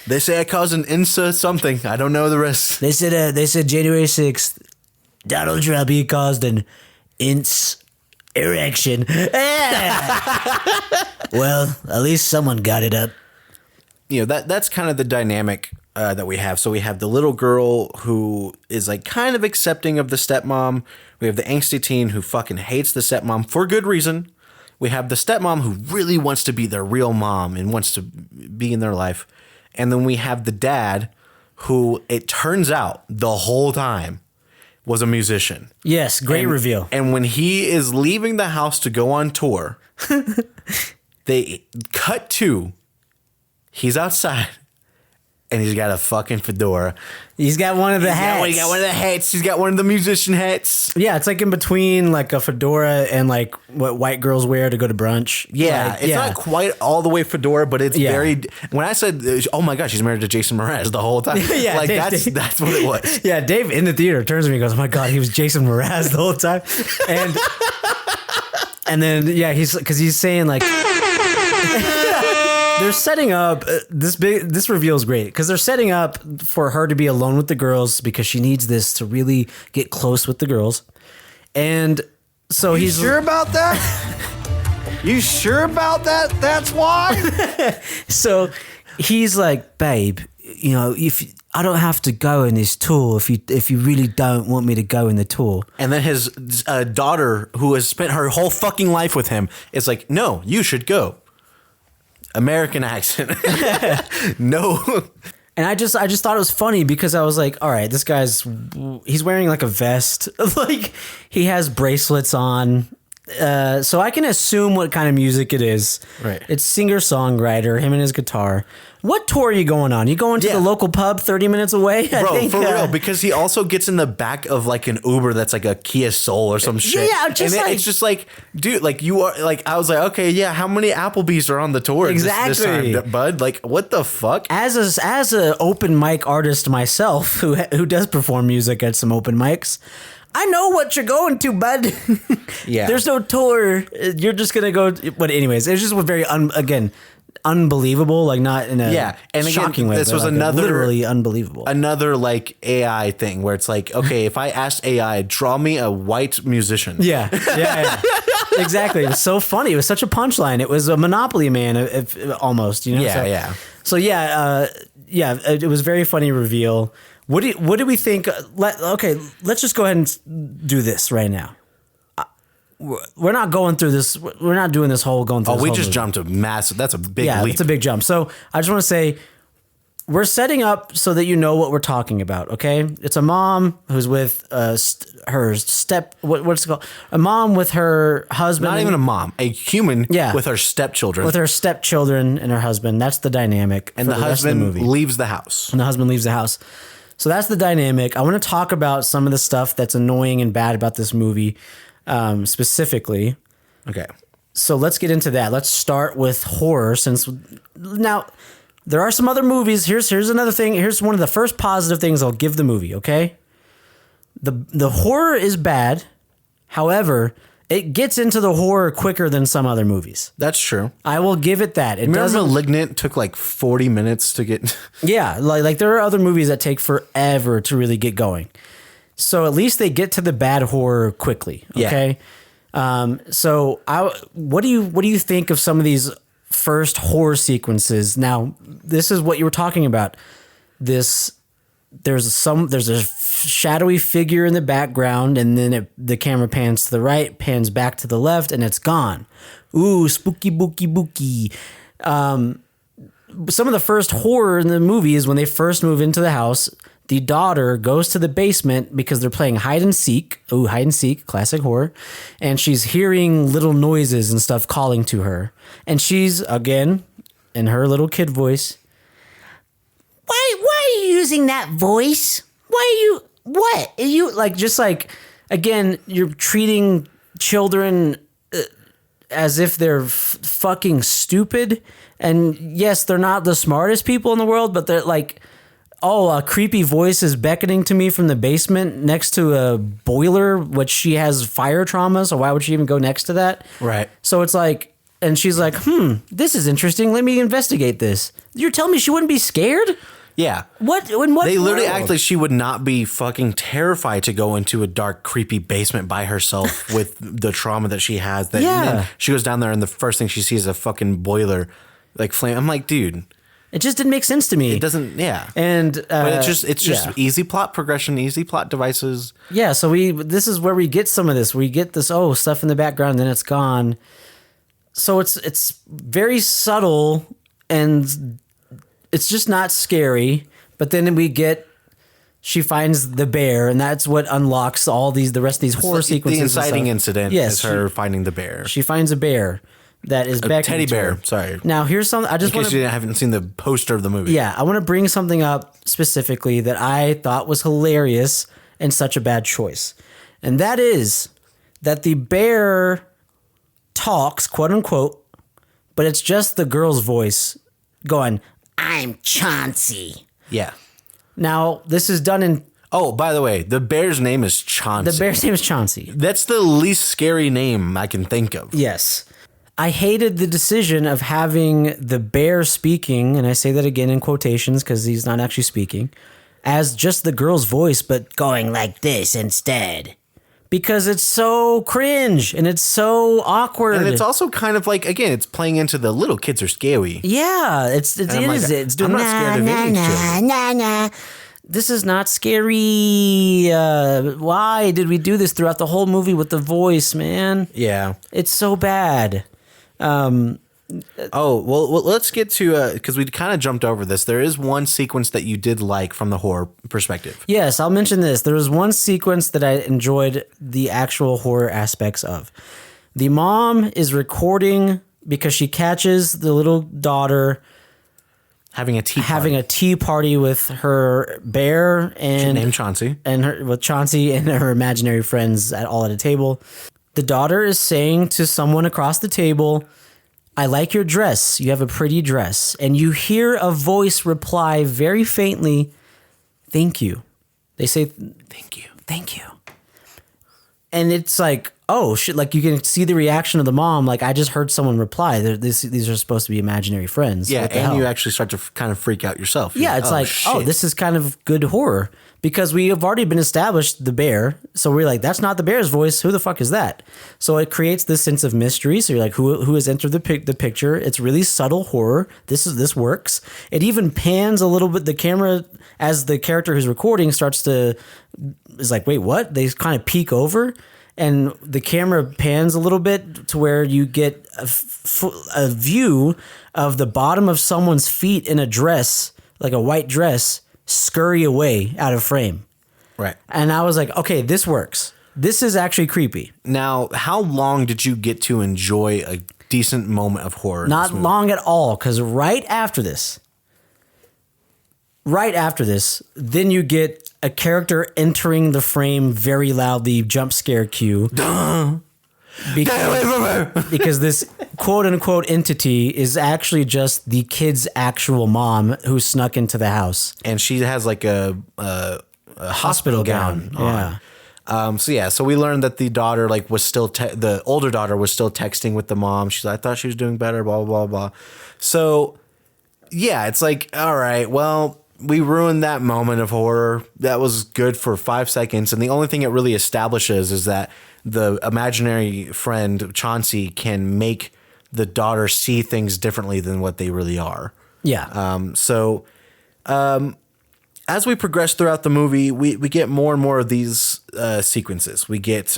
They say I caused an insa something. I don't know the rest. They said January 6th, Donald Trump, he caused an erection. Well, at least someone got it up. You know, that's kind of the dynamic that we have. So we have the little girl who is like kind of accepting of the stepmom. We have the angsty teen who fucking hates the stepmom for good reason. We have the stepmom who really wants to be their real mom and wants to be in their life. And then we have the dad who, it turns out, the whole time was a musician. Yes, great reveal. And when he is leaving the house to go on tour, they cut to, he's outside and he's got a fucking fedora. He's got one of the hats. He got one of the hats. He's got one of the musician hats. Yeah, it's like in between like a fedora and like what white girls wear to go to brunch. Yeah, Like, it's not quite all the way fedora, but it's very. When I said, "Oh my gosh, she's married to Jason Mraz" the whole time, Yeah, like Dave. that's what it was. Yeah, Dave in the theater turns to me and goes, "Oh my god, he was Jason Mraz the whole time," and then he's saying like. They're setting up this reveal is great because they're setting up for her to be alone with the girls because she needs this to really get close with the girls. And so he's sure about that? You sure about that? That's why? So he's like, babe, you know, if I don't have to go in this tour if you really don't want me to go in the tour. And then his daughter, who has spent her whole fucking life with him, is like, no, you should go. American accent. No. And I just thought it was funny because I was like, all right, he's wearing like a vest. Like he has bracelets on. So I can assume what kind of music it is. Right. It's singer-songwriter, him and his guitar. What tour are you going on? You going to the local pub 30 minutes away? Bro, for real, because he also gets in the back of like an Uber that's like a Kia Soul or some shit. Yeah, it's just like, dude, like you are like, I was like, okay, yeah, how many Applebee's are on the tour this time, bud? Like, what the fuck? As a open mic artist myself, who does perform music at some open mics, I know what you're going to, bud. Yeah. There's no tour. You're just going to go. But anyways, it's just very, unbelievable. Like not in a shocking way. This was like another literally unbelievable. Another like AI thing where it's like, okay, if I asked AI, draw me a white musician. Yeah. Exactly. It was so funny. It was such a punchline. It was a Monopoly Man, almost. You know. Yeah. So it was a very funny reveal. What do we think? Let's just go ahead and do this right now. We're not going through this. We're not doing this whole going through. Oh, this we whole just movie. jumped a massive. That's a big leap. Yeah, it's a big jump. So I just want to say we're setting up so that you know what we're talking about. Okay, it's a mom who's with her what's it called? A mom with her husband. Not even a mom, a human. Yeah. With her stepchildren. With her stepchildren and her husband. That's the dynamic. And for the rest of husband movie. leaves the house. And the husband leaves the house. So that's the dynamic. I want to talk about some of the stuff that's annoying and bad about this movie, specifically. Okay. So let's get into that. Let's start with horror, since now there are some other movies. Here's another thing. Here's one of the first positive things I'll give the movie. Okay. The horror is bad. However, it gets into the horror quicker than some other movies. That's true. I will give it that. Remember Malignant took like 40 minutes to get... Yeah, like there are other movies that take forever to really get going. So at least they get to the bad horror quickly, okay? Yeah. What do you think of some of these first horror sequences? Now, this is what you were talking about. There's a shadowy figure in the background, and then the camera pans to the right, pans back to the left, and it's gone. Ooh, spooky, booky, booky. Some of the first horror in the movie is when they first move into the house. The daughter goes to the basement because they're playing hide and seek. Ooh, hide and seek, classic horror. And she's hearing little noises and stuff calling to her. And she's, again, in her little kid voice, Why are you using that voice? What? Are you again, you're treating children as if they're fucking stupid. And yes, they're not the smartest people in the world, but they're like, oh, a creepy voice is beckoning to me from the basement next to a boiler, which she has fire trauma, so why would she even go next to that? Right. So it's like, and she's like, this is interesting. Let me investigate this. You're telling me she wouldn't be scared? Yeah. What? They literally act like she would not be fucking terrified to go into a dark, creepy basement by herself with the trauma that she has. And then she goes down there and the first thing she sees is a fucking boiler, like flame. I'm like, dude. It just didn't make sense to me. It doesn't, yeah. And but it's just easy plot progression, easy plot devices. Yeah, so this is where we get some of this. We get this stuff in the background, and then it's gone. So it's very subtle, and it's just not scary. But then she finds the bear, and that's what unlocks the rest of these horror sequences. The inciting incident yes, is her finding the bear. She finds a bear. that is A beckoning teddy to her. bear. Sorry. Now, here's something I just In want case to. you haven't seen the poster of the movie. Yeah, I want to bring something up specifically that I thought was hilarious and such a bad choice. And that is that the bear talks, quote unquote, but it's just the girl's voice going, "I'm Chauncey." Yeah. Now, this is done in. Oh, by the way, the bear's name is Chauncey. The bear's name is Chauncey. That's the least scary name I can think of. Yes. I hated the decision of having the bear speaking, and I say that again in quotations because he's not actually speaking, as just the girl's voice, but going like this instead. Because it's so cringe and it's so awkward. And it's also kind of like, again, it's playing into the little kids are scary. yeah, it's I'm like, it's doing I'm not scared of any children. This is not scary. Why did we do this throughout the whole movie with the voice, man? Yeah. It's so bad. Oh, well, let's get to, because we kind of jumped over this. There is one sequence that you did like from the horror perspective. Yes, I'll mention this. There was one sequence that I enjoyed the actual horror aspects of. The mom is recording because she catches the little daughter Having a tea party. having a tea party with her bear and named Chauncey. and her with Chauncey and her imaginary friends all at a table. The daughter is saying to someone across the table, "I like your dress. You have a pretty dress." And you hear a voice reply very faintly, "Thank you." They say, "Thank you. Thank you." And it's like, oh shit, like you can see the reaction of the mom. Like, I just heard someone reply. These are supposed to be imaginary friends. Yeah, What the and hell? you actually start to kind of freak out yourself. You're Yeah, it's like, oh, shit. this is kind of good horror because we have already been established the bear. So we're like, that's not the bear's voice. Who the fuck is that? So it creates this sense of mystery. So you're like, who has entered the picture? It's really subtle horror. This works. It even pans a little bit. The camera, as the character who's recording is like, wait, what? They kind of peek over. And the camera pans a little bit to where you get a view of the bottom of someone's feet in a dress, like a white dress, scurry away out of frame. Right. And I was like, okay, this works. This is actually creepy. Now, how long did you get to enjoy a decent moment of horror? in Not this movie? long at all, because right after this, then you get a character entering the frame very loudly, jump scare cue. Because this quote unquote entity is actually just the kid's actual mom who snuck into the house. And she has like a hospital gown on. Yeah. So we learned that the daughter was still the older daughter was still texting with the mom. She's like, I thought she was doing better, blah blah blah. So yeah, it's like, all right, well, we ruined that moment of horror. That was good for 5 seconds, and the only thing it really establishes is that the imaginary friend Chauncey can make the daughter see things differently than what they really are. Yeah. As we progress throughout the movie, we get more and more of these sequences. We get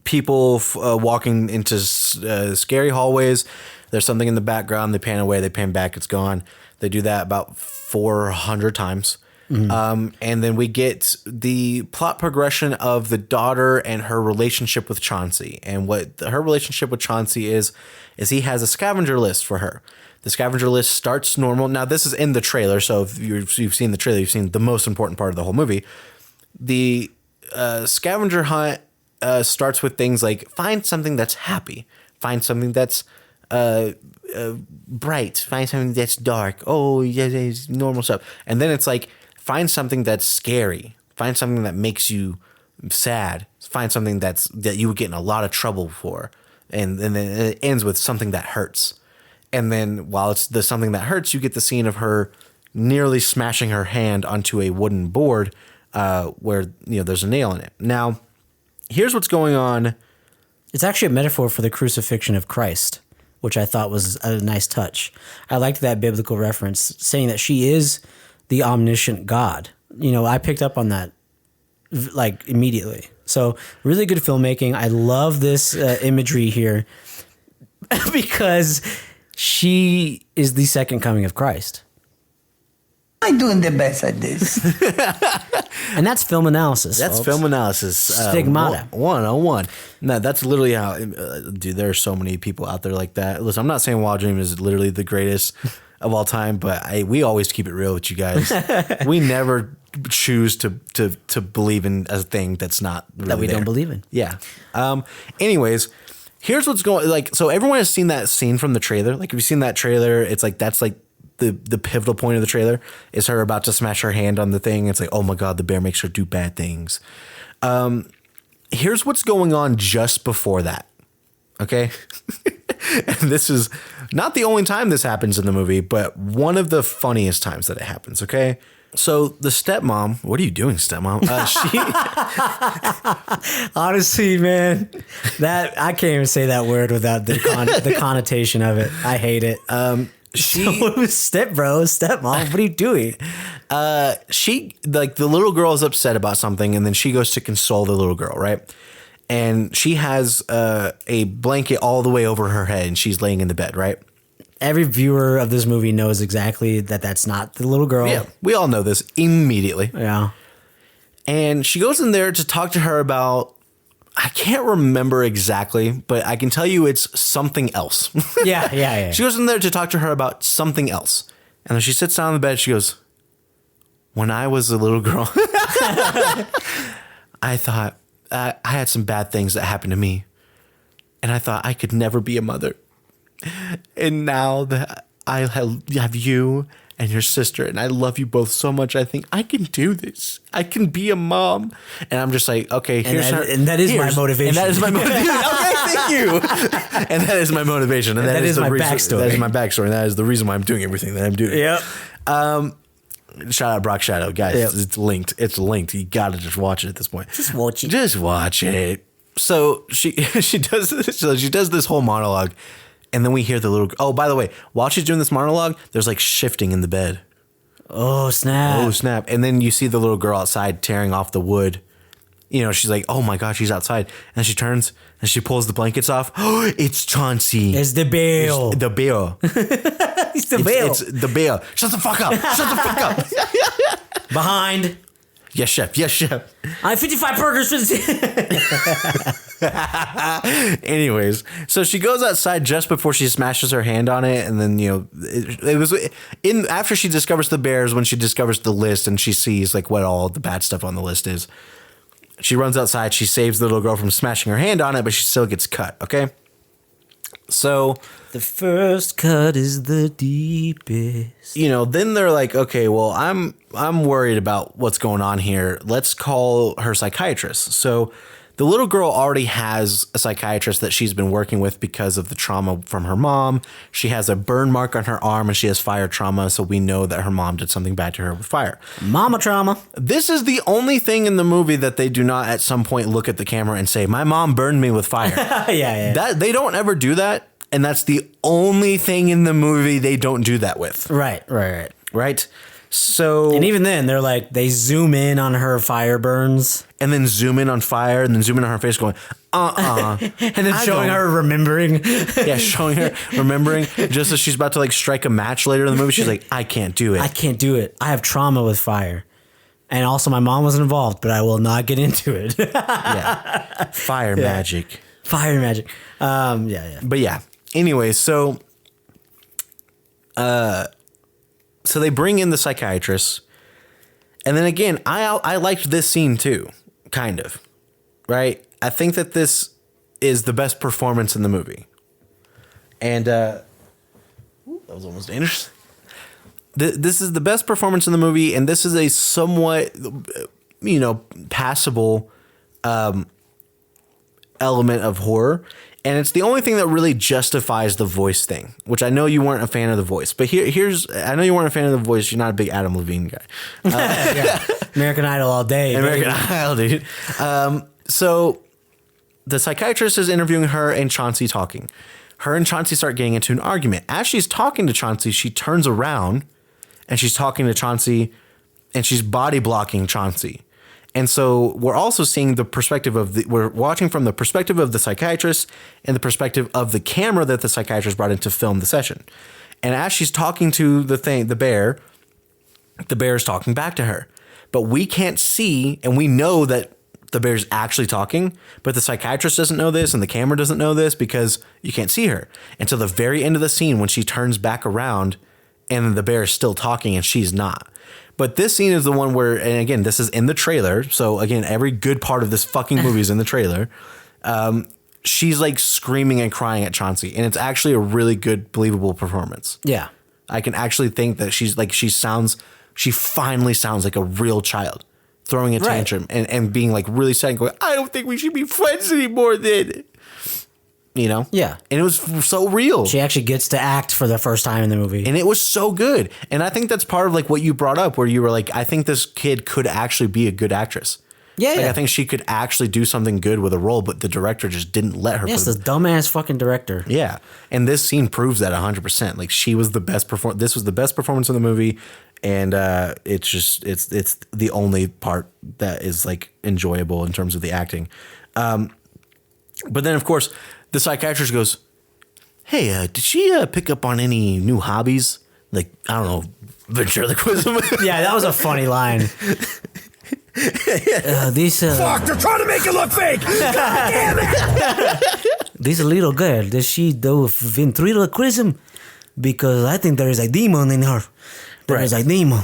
people walking into scary hallways. There's something in the background. They pan away. They pan back. It's gone. They do that about 400 times. Mm-hmm. And then we get the plot progression of the daughter and her relationship with Chauncey. And what her relationship with Chauncey is he has a scavenger list for her. The scavenger list starts normal. Now, this is in the trailer, so if you've seen the trailer, you've seen the most important part of the whole movie. The scavenger hunt starts with things like find something that's happy, find something that's bright, find something that's dark. Oh, yeah, it's normal stuff. And then it's like find something that's scary, find something that makes you sad, find something that you would get in a lot of trouble for, and then it ends with something that hurts. And then while it's the something that hurts, you get the scene of her nearly smashing her hand onto a wooden board where there's a nail in it. Now, here's what's going on. It's actually a metaphor for the crucifixion of Christ, which I thought was a nice touch. I liked that biblical reference, saying that she is the omniscient God. I picked up on that immediately. So really good filmmaking. I love this imagery here because she is the second coming of Christ. I'm doing the best at this. And that's film analysis. That's folks. film analysis. Stigmata. 101. No, that's literally how, dude, there are so many people out there like that. Listen, I'm not saying Wild Dream is literally the greatest of all time, but we always keep it real with you guys. We never choose to believe in a thing that's not really That we there. don't believe in. Yeah. Anyways, here's what's going, like, so everyone has seen that scene from the trailer. Like, if you've seen that trailer, it's like, that's like the pivotal point of the trailer is her about to smash her hand on the thing. It's like, oh my God, the bear makes her do bad things. Here's what's going on just before that. Okay. And this is not the only time this happens in the movie, but one of the funniest times that it happens. Okay. So the stepmom, what are you doing, stepmom? Honestly, man, that I can't even say that word without the connotation of it. I hate it. Stepmom, what are you doing? She, like, the little girl is upset about something, and then she goes to console the little girl, right? And she has a blanket all the way over her head, and she's laying in the bed, right? Every viewer of this movie knows exactly that that's not the little girl. Yeah, we all know this immediately. Yeah. And she goes in there to talk to her about, I can't remember exactly, but I can tell you it's something else. Yeah. She goes in there to talk to her about something else. And then she sits down on the bed. She goes, when I was a little girl, I thought I had some bad things that happened to me. And I thought I could never be a mother. And now that I have you and your sister, and I love you both so much, I think I can do this. I can be a mom. And I'm just like, okay, and that is my motivation. And that is my motivation. Okay, thank you. And that is my motivation. And that is my backstory. That is my backstory. And that is the reason why I'm doing everything that I'm doing. Yep. Shout out Brock Shadow, guys. Yep. It's linked. It's linked. You gotta just watch it at this point. Just watch it. Just watch it. So she does this whole monologue. And then we hear the little... Oh, by the way, while she's doing this monologue, there's like shifting in the bed. Oh, snap. Oh, snap. And then you see the little girl outside tearing off the wood. You know, she's like, oh my God, she's outside. And she turns and she pulls the blankets off. Oh, it's Chauncey. It's the bear. It's the bear. It's the bear. It's the bear. Shut the fuck up. Shut the fuck up. Behind. Yes, chef. Yes, chef. I have 55 burgers for Anyways, so she goes outside just before she smashes her hand on it, and then, you know, it was in after she discovers the bears, when she discovers the list and she sees like what all the bad stuff on the list is. She runs outside, she saves the little girl from smashing her hand on it, but she still gets cut, okay? So the first cut is the deepest. You know, then they're like, okay, well, I'm worried about what's going on here. Let's call her psychiatrist. So the little girl already has a psychiatrist that she's been working with because of the trauma from her mom. She has a burn mark on her arm and she has fire trauma. So we know that her mom did something bad to her with fire. Mama trauma. This is the only thing in the movie that they do not at some point look at the camera and say, my mom burned me with fire. Yeah. That they don't ever do that. And that's the only thing in the movie they don't do that with. Right. So, and even then, they're like, they zoom in on her fire burns. And then zoom in on fire, and then zoom in on her face going, And then showing her remembering. Yeah, showing her remembering. Just as she's about to like strike a match later in the movie, she's like, I can't do it. I can't do it. I have trauma with fire. And also my mom wasn't involved, but I will not get into it. Yeah. Fire magic. Fire magic. Yeah. But yeah. Anyway, so they bring in the psychiatrist, and then again, I liked this scene too, kind of, right? I think that this is the best performance in the movie, and that was almost dangerous. This is the best performance in the movie, and this is a somewhat, passable element of horror. And it's the only thing that really justifies the voice thing, which I know you weren't a fan of the voice. But I know you weren't a fan of the voice. You're not a big Adam Levine guy. American Idol all day. American Idol, dude. So the psychiatrist is interviewing her and Chauncey talking. Her and Chauncey start getting into an argument. As she's talking to Chauncey, she turns around and she's talking to Chauncey and she's body blocking Chauncey. And so we're also seeing the perspective we're watching from the perspective of the psychiatrist and the perspective of the camera that the psychiatrist brought in to film the session. And as she's talking to the bear, the bear is talking back to her. But we can't see, and we know that the bear's actually talking, but the psychiatrist doesn't know this and the camera doesn't know this because you can't see her until the very end of the scene when she turns back around and the bear is still talking and she's not. But this scene is the one where, and again, this is in the trailer. So again, every good part of this fucking movie is in the trailer. She's like screaming and crying at Chauncey, and it's actually a really good, believable performance. Yeah. I can actually think that she finally sounds like a real child. Throwing a tantrum and being like really sad and going, I don't think we should be friends anymore then. You know? Yeah. And it was so real. She actually gets to act for the first time in the movie. And it was so good. And I think that's part of like what you brought up where you were like, I think this kid could actually be a good actress. Yeah, like, yeah. I think she could actually do something good with a role, but the director just didn't let her. Yes, the dumbass fucking director. Yeah. And this scene proves that 100%. Like she was the best this was the best performance in the movie. And it's just it's the only part that is like enjoyable in terms of the acting. But then of course the psychiatrist goes, "Hey, did she pick up on any new hobbies? Like I don't know, ventriloquism?" Yeah, that was a funny line. Fuck, they're trying to make it look fake. God damn it. This little girl, does she do ventriloquism? Because I think there is a demon in her. There is a demon.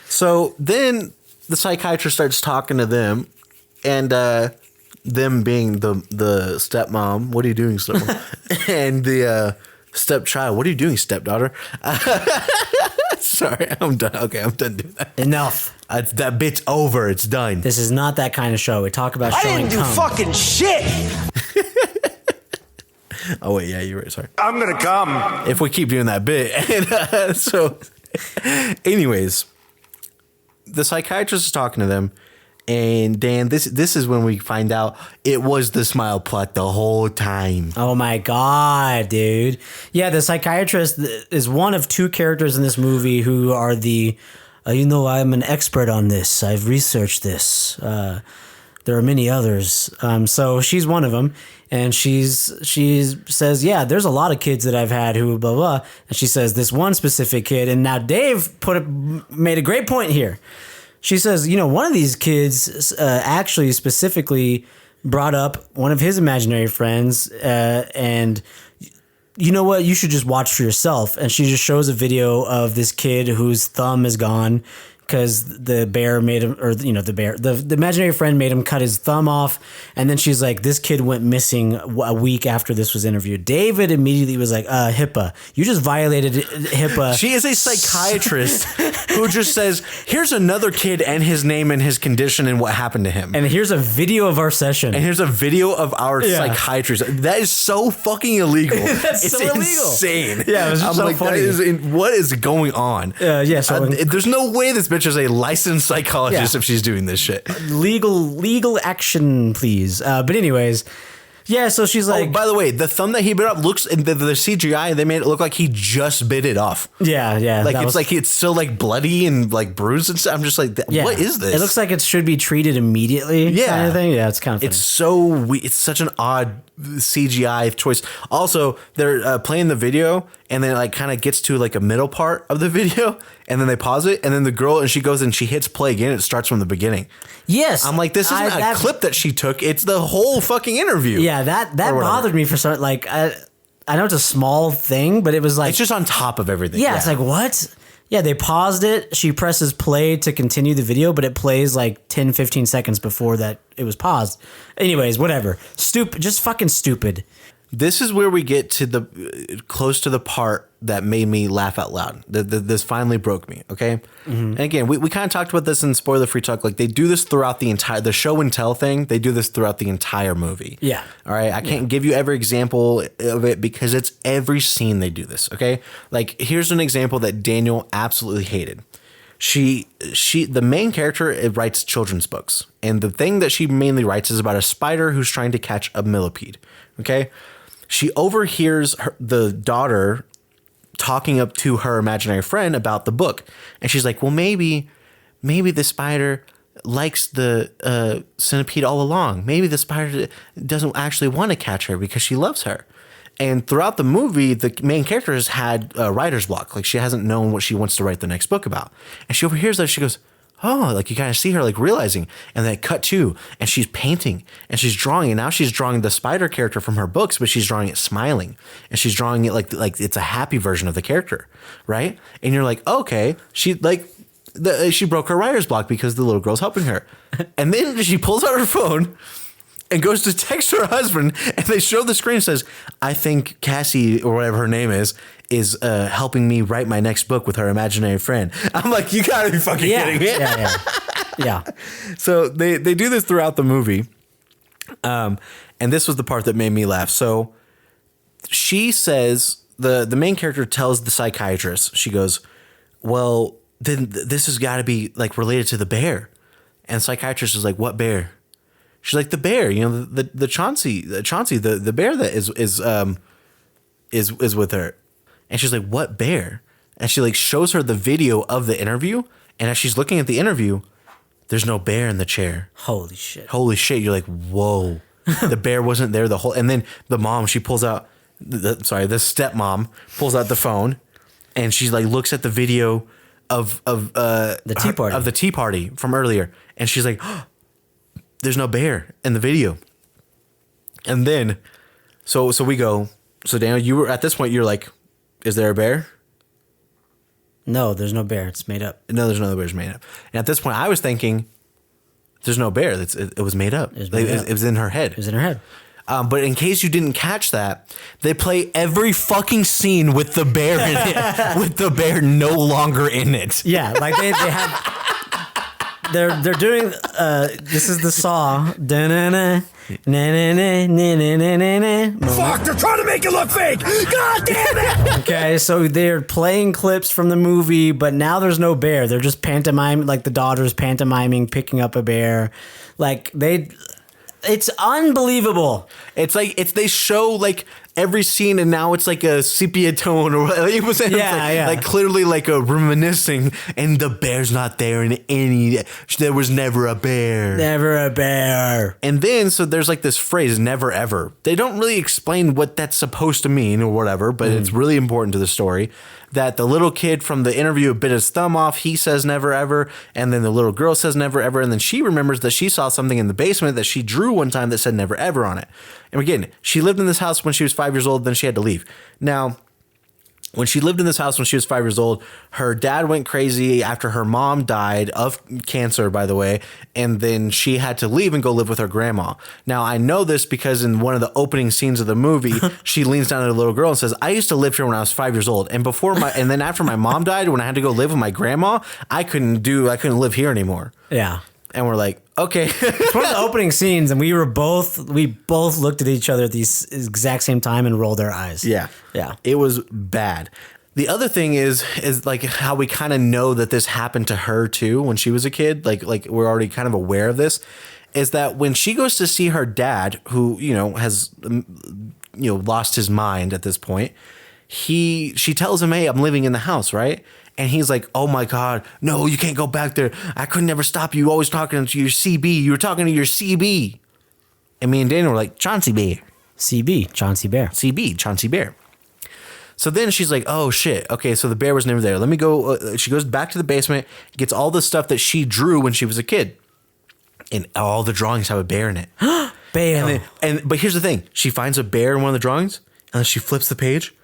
So then the psychiatrist starts talking to them, and them being the stepmom, what are you doing, stepmom? And the stepchild, what are you doing, stepdaughter? Sorry, I'm done. Okay, I'm done doing that. Enough. That bit's over. It's done. This is not that kind of show. We talk about I showing didn't do cum. fucking shit. Oh, wait, yeah, you're right. Sorry. I'm gonna come. If we keep doing that bit. And so, anyways, the psychiatrist is talking to them. And Dan, this is when we find out it was the smile plot the whole time. Oh my God, dude. Yeah, the psychiatrist is one of two characters in this movie who are the, I'm an expert on this. I've researched this. There are many others. So she's one of them. And she says, yeah, there's a lot of kids that I've had who blah, blah. And she says this one specific kid. And now Dave made a great point here. She says, one of these kids actually specifically brought up one of his imaginary friends, and you know what? You should just watch for yourself. And she just shows a video of this kid whose thumb is gone because the bear made him, or the imaginary friend made him cut his thumb off. And then she's like, this kid went missing a week after this was interviewed. David immediately was like, HIPAA. You just violated HIPAA. She is a psychiatrist who just says, here's another kid and his name and his condition and what happened to him. And here's a video of our session. And here's a video of our psychiatrist. That is so fucking illegal. That's it's so illegal. Insane. Yeah, it was just so funny. What is going on? There's no way this bitch is a licensed psychologist if she's doing this shit. Legal action, please. But anyways, yeah, so she's like... Oh, by the way, the thumb that he bit off looks... The CGI, they made it look like he just bit it off. Yeah. Like, it's still, like, bloody and, like, bruised and stuff. I'm just like, what is this? It looks like it should be treated immediately kind of thing. Yeah, it's kind of funny. It's such an odd CGI choice. Also, they're playing the video, and then it, like, kind of gets to, like, a middle part of the video, and then they pause it, and then the girl, and she goes and she hits play again. It starts from the beginning. Yes. I'm like, this isn't a clip that she took. It's the whole fucking interview. Yeah, that bothered me for some, like, I know it's a small thing, but it was like... It's just on top of everything. Yeah, it's like, what? Yeah, they paused it. She presses play to continue the video, but it plays like 10, 15 seconds before that it was paused. Anyways, whatever. Stupid, just fucking stupid. This is where we get to close to the part that made me laugh out loud. This finally broke me, okay? Mm-hmm. And again, we kind of talked about this in spoiler-free talk. Like, they do this throughout the show and tell thing. They do this throughout the entire movie. Yeah. All right? I can't give you every example of it because it's every scene they do this, okay? Like, here's an example that Daniel absolutely hated. The main character writes children's books. And the thing that she mainly writes is about a spider who's trying to catch a millipede, okay? She overhears the daughter talking up to her imaginary friend about the book. And she's like, well, maybe the spider likes the centipede all along. Maybe the spider doesn't actually want to catch her because she loves her. And throughout the movie, the main character has had writer's block. Like she hasn't known what she wants to write the next book about. And she overhears that. She goes, oh, like you kind of see her like realizing. And then cut to, and she's painting and she's drawing. And now she's drawing the spider character from her books, but she's drawing it smiling. And she's drawing it like it's a happy version of the character, right? And you're like, okay, she broke her writer's block because the little girl's helping her. And then she pulls out her phone and goes to text her husband, and they show the screen and says, I think Cassie, or whatever her name is helping me write my next book with her imaginary friend. I'm like, you gotta be fucking kidding me. Yeah. So they do this throughout the movie. And this was the part that made me laugh. So she says, the main character tells the psychiatrist, she goes, well, then this has got to be like related to the bear. And the psychiatrist is like, what bear? She's like, the bear, the Chauncey, the bear that is with her. And she's like, what bear? And she like shows her the video of the interview. And as she's looking at the interview, there's no bear in the chair. Holy shit. You're like, whoa, the bear wasn't there the whole. And then the mom, she pulls out, the stepmom pulls out the phone, and she's like, looks at the video of the tea party of the tea party from earlier. And she's like, oh, there's no bear in the video. And then, so we go, so Daniel, you were at this point, you're like, is there a bear? No, there's no bear. It's made up. No, there's no bear's made up. And at this point, I was thinking, there's no bear. It was made up. It was in her head. It was in her head. But in case you didn't catch that, they play every fucking scene with the bear in it, with the bear no longer in it. Yeah, like they have. They're doing. This is the Saw. Da-na-na, na-na-na, na-na-na-na-na. Fuck, they're trying to make it look fake. God damn it. Okay, so they're playing clips from the movie, but now there's no bear. They're just pantomiming, like the daughter's pantomiming, picking up a bear. Like it's unbelievable. It's like they show like every scene, and now it's like a sepia tone, or it was like clearly like a reminiscing, and the bear's not there in any. There was never a bear. Never a bear. And then so there's like this phrase, never ever. They don't really explain what that's supposed to mean or whatever, but it's really important to the story. That the little kid from the interview bit his thumb off, he says never ever, and then the little girl says never ever, and then she remembers that she saw something in the basement that she drew one time that said never ever on it. And again, she lived in this house when she was 5 years old, then she had to leave. Now, when she lived in this house when she was 5 years old, her dad went crazy after her mom died of cancer, by the way, and then she had to leave and go live with her grandma. Now, I know this because in one of the opening scenes of the movie, she leans down at a little girl and says, I used to live here when I was 5 years old. And and then after my mom died, when I had to go live with my grandma, I couldn't live here anymore. Yeah. And we're like, okay. It's one of the opening scenes, and we both looked at each other at the exact same time and rolled our eyes. Yeah. Yeah. It was bad. The other thing is like how we kind of know that this happened to her too when she was a kid. Like we're already kind of aware of this. Is that when she goes to see her dad, who has lost his mind at this point, she tells him, "Hey, I'm living in the house, right?" And he's like, "Oh my God, no, you can't go back there. I could never stop you. Always talking to your CB. You were talking to your CB." And me and Daniel were like, "Chauncey Bear." CB, Chauncey Bear. CB, Chauncey Bear. So then she's like, oh shit. Okay, so the bear was never there. Let me go. She goes back to the basement, gets all the stuff that she drew when she was a kid. And all the drawings have a bear in it. Bear. But here's the thing. She finds a bear in one of the drawings, and then she flips the page,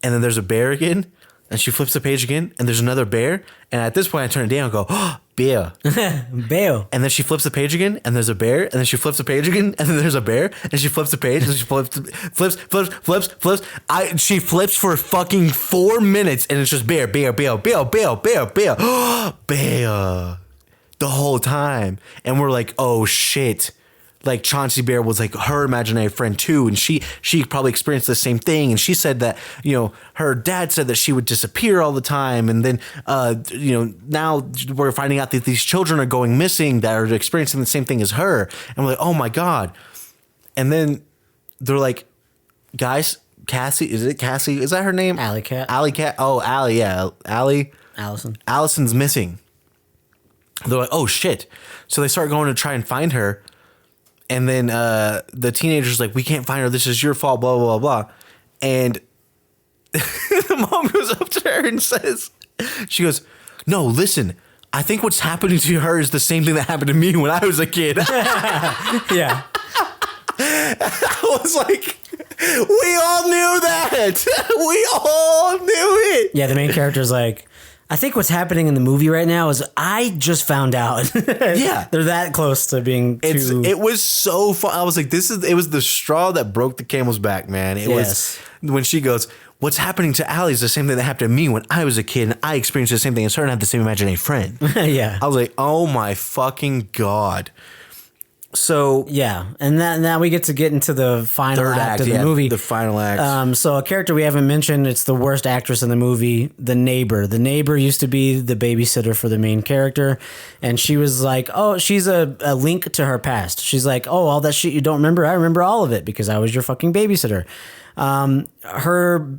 and then there's a bear again. And she flips the page again, and there's another bear. And at this point, I turn it down and go, oh, bear. Bear. And then she flips the page again, and there's a bear. And then she flips the page again, and then there's a bear. And she flips the page, and she flips. She flips for fucking 4 minutes, and it's just bear. Bear. Bear. The whole time. And we're like, oh, shit. Like Chauncey Bear was like her imaginary friend too, and she probably experienced the same thing. And she said that her dad said that she would disappear all the time, and then now we're finding out that these children are going missing that are experiencing the same thing as her, and we're like, oh my God. And then they're like, guys, Cassie, is it Cassie? Is that her name? Alley Cat. Alley Cat. Oh, Allie, yeah, Allie. Allison's missing. They're like, oh shit. So they start going to try and find her. And then the teenager's like, we can't find her. This is your fault, blah, blah, blah, blah. And the mom goes up to her and says, she goes, no, listen, I think what's happening to her is the same thing that happened to me when I was a kid. Yeah. I was like, we all knew that. We all knew it. Yeah, the main character's like, I think what's happening in the movie right now is I just found out. Yeah. They're that close to being too... It was so fun. I was like, it was the straw that broke the camel's back, man. It was when she goes, what's happening to Allie is the same thing that happened to me when I was a kid, and I experienced the same thing as her and had the same imaginary friend. Yeah. I was like, oh my fucking God. So yeah, and now we get into the final act of the movie. The final act. So a character we haven't mentioned, it's the worst actress in the movie, the neighbor. The neighbor used to be the babysitter for the main character, and she was like, oh, she's a link to her past. She's like, oh, all that shit you don't remember, I remember all of it because I was your fucking babysitter. Her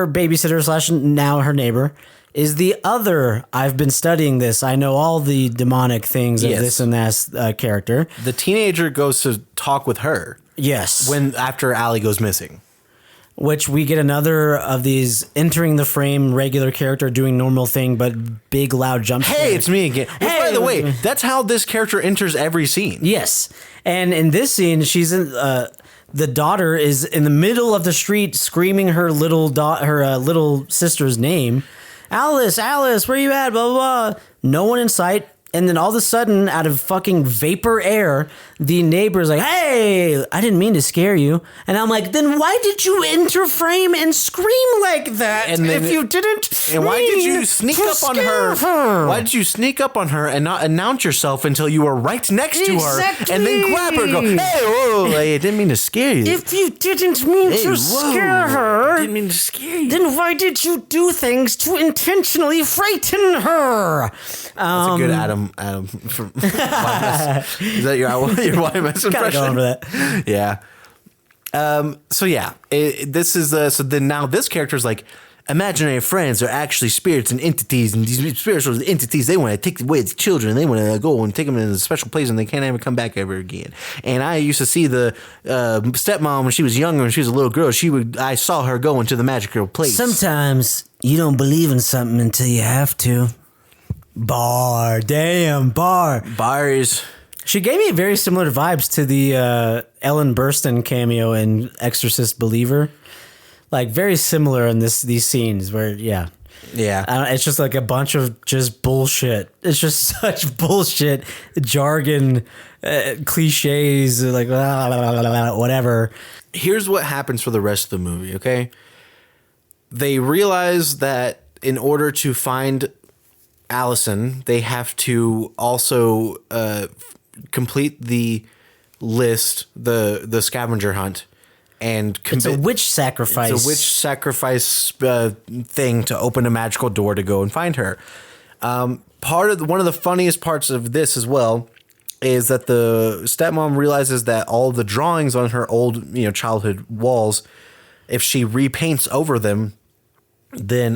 babysitter / now her neighbor is the other, I've been studying this, I know all the demonic things of this and that character. The teenager goes to talk with her. Yes. After Allie goes missing. Which we get another of these entering the frame, regular character doing normal thing, but big loud jump scare. Hey, it's me again. Which, by the way, that's how this character enters every scene. Yes. And in this scene, she's in... the daughter is in the middle of the street screaming her little sister's name. Alice, where you at? Blah, blah, blah. No one in sight. And then all of a sudden, out of fucking vapor air, the neighbor's like, hey, I didn't mean to scare you. And I'm like, then why did you enter frame and scream like that if you didn't? And why did you sneak up on her? Why did you sneak up on her and not announce yourself until you were right next to her and then grab her and go, hey, whoa, I didn't mean to scare you. If you didn't mean to scare her, I didn't mean to scare you. then why did you do things to intentionally frighten her? That's a good Adam from YMS. Is that your YMS impression? Gotta go over that. Yeah. So yeah, this is so then now this character's like, imaginary friends are actually spirits and entities, and these spiritual entities, they want to take away the children. They want to go and take them in a special place, and they can't ever come back ever again. And I used to see the stepmom when she was younger, when she was a little girl. I saw her go into the magical place. Sometimes you don't believe in something until you have to. Bar. Bars. She gave me very similar vibes to the Ellen Burstyn cameo in Exorcist Believer. Like, very similar in these scenes where, yeah. It's just like a bunch of just bullshit. It's just such bullshit, jargon, cliches, like, blah, blah, blah, blah, whatever. Here's what happens for the rest of the movie, okay? They realize that in order to find Allison, they have to also complete the list, the scavenger hunt, and it's a witch sacrifice. It's a witch sacrifice thing to open a magical door to go and find her. One of the funniest parts of this as well is that the stepmom realizes that all the drawings on her old childhood walls, if she repaints over them, then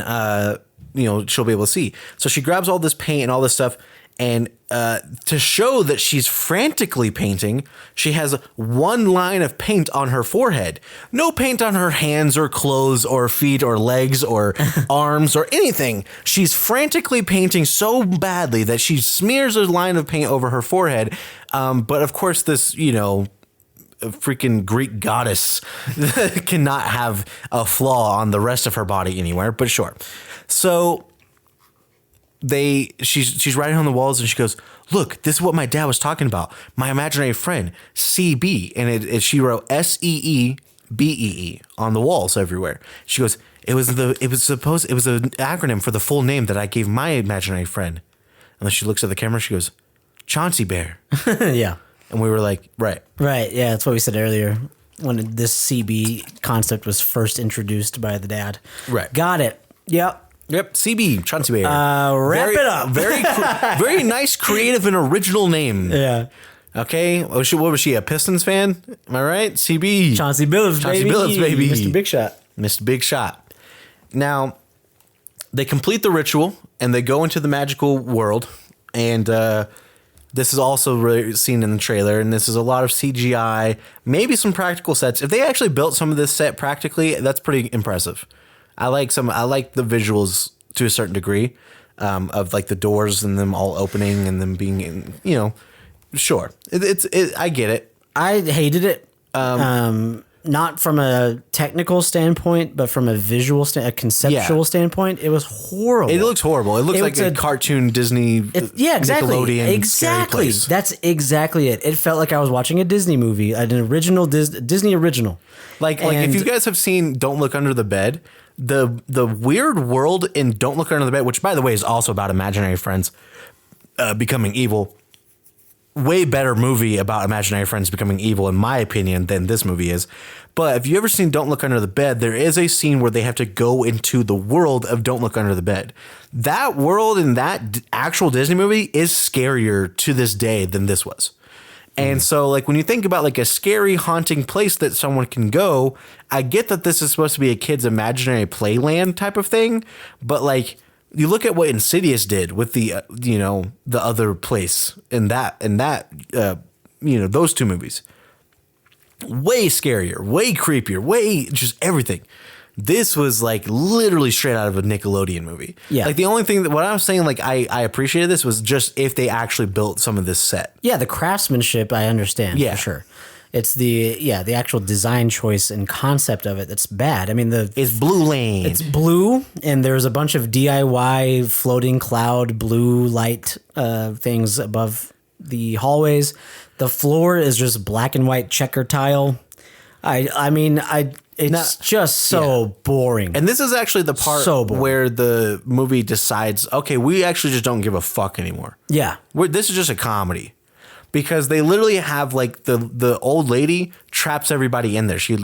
she'll be able to see. So she grabs all this paint and all this stuff, and to show that she's frantically painting, she has one line of paint on her forehead. No paint on her hands or clothes or feet or legs or arms or anything. She's frantically painting so badly that she smears a line of paint over her forehead. But of course, this, a freaking Greek goddess cannot have a flaw on the rest of her body anywhere, but sure. So she's writing on the walls and she goes, look, this is what my dad was talking about. My imaginary friend, CB. And she wrote SEEBEE on the walls everywhere. She goes, it was an acronym for the full name that I gave my imaginary friend. And then she looks at the camera, she goes, Chauncey Bear. Yeah. And we were like, right. Yeah, that's what we said earlier when this CB concept was first introduced by the dad. Right. Got it. Yep. CB, Chauncey Bear. Wrap it up. Very nice, creative, and original name. Yeah. Okay. What was she, a Pistons fan? Am I right? CB. Chauncey Billups, baby. Mr. Big Shot. Mr. Big Shot. Now, they complete the ritual, and they go into the magical world, and This is also really seen in the trailer, and this is a lot of CGI, maybe some practical sets. If they actually built some of this set practically, that's pretty impressive. I like the visuals to a certain degree, of like the doors and them all opening and them being in, sure. I get it. I hated it. Not from a technical standpoint, but from a visual, a conceptual standpoint, it was horrible. It looks horrible. It looks like a cartoon Disney, exactly, Nickelodeon scary place. That's exactly it. It felt like I was watching a Disney movie, an original Disney original. Like if you guys have seen Don't Look Under the Bed, the weird world in Don't Look Under the Bed, which by the way is also about imaginary friends becoming evil. Way better movie about imaginary friends becoming evil, in my opinion, than this movie is. But if you ever seen Don't Look Under the Bed, there is a scene where they have to go into the world of Don't Look Under the Bed. That world in that actual Disney movie is scarier to this day than this was. And so, like, when you think about like a scary, haunting place that someone can go, I get that this is supposed to be a kid's imaginary playland type of thing, but like, you look at what Insidious did with the the other place in that those two movies. Way scarier, way creepier, way just everything. This was like literally straight out of a Nickelodeon movie. Yeah. Like the only thing that what I was saying, like I appreciated this was just if they actually built some of this set. Yeah, the craftsmanship I understand for sure. It's the actual design choice and concept of it that's bad. I mean, it's blue lane. It's blue, and there's a bunch of DIY floating cloud blue light things above the hallways. The floor is just black and white checker tile. It's just so boring. And this is actually the part where the movie decides, okay, we actually just don't give a fuck anymore. Yeah, This is just a comedy. Because they literally have like the old lady traps everybody in there. She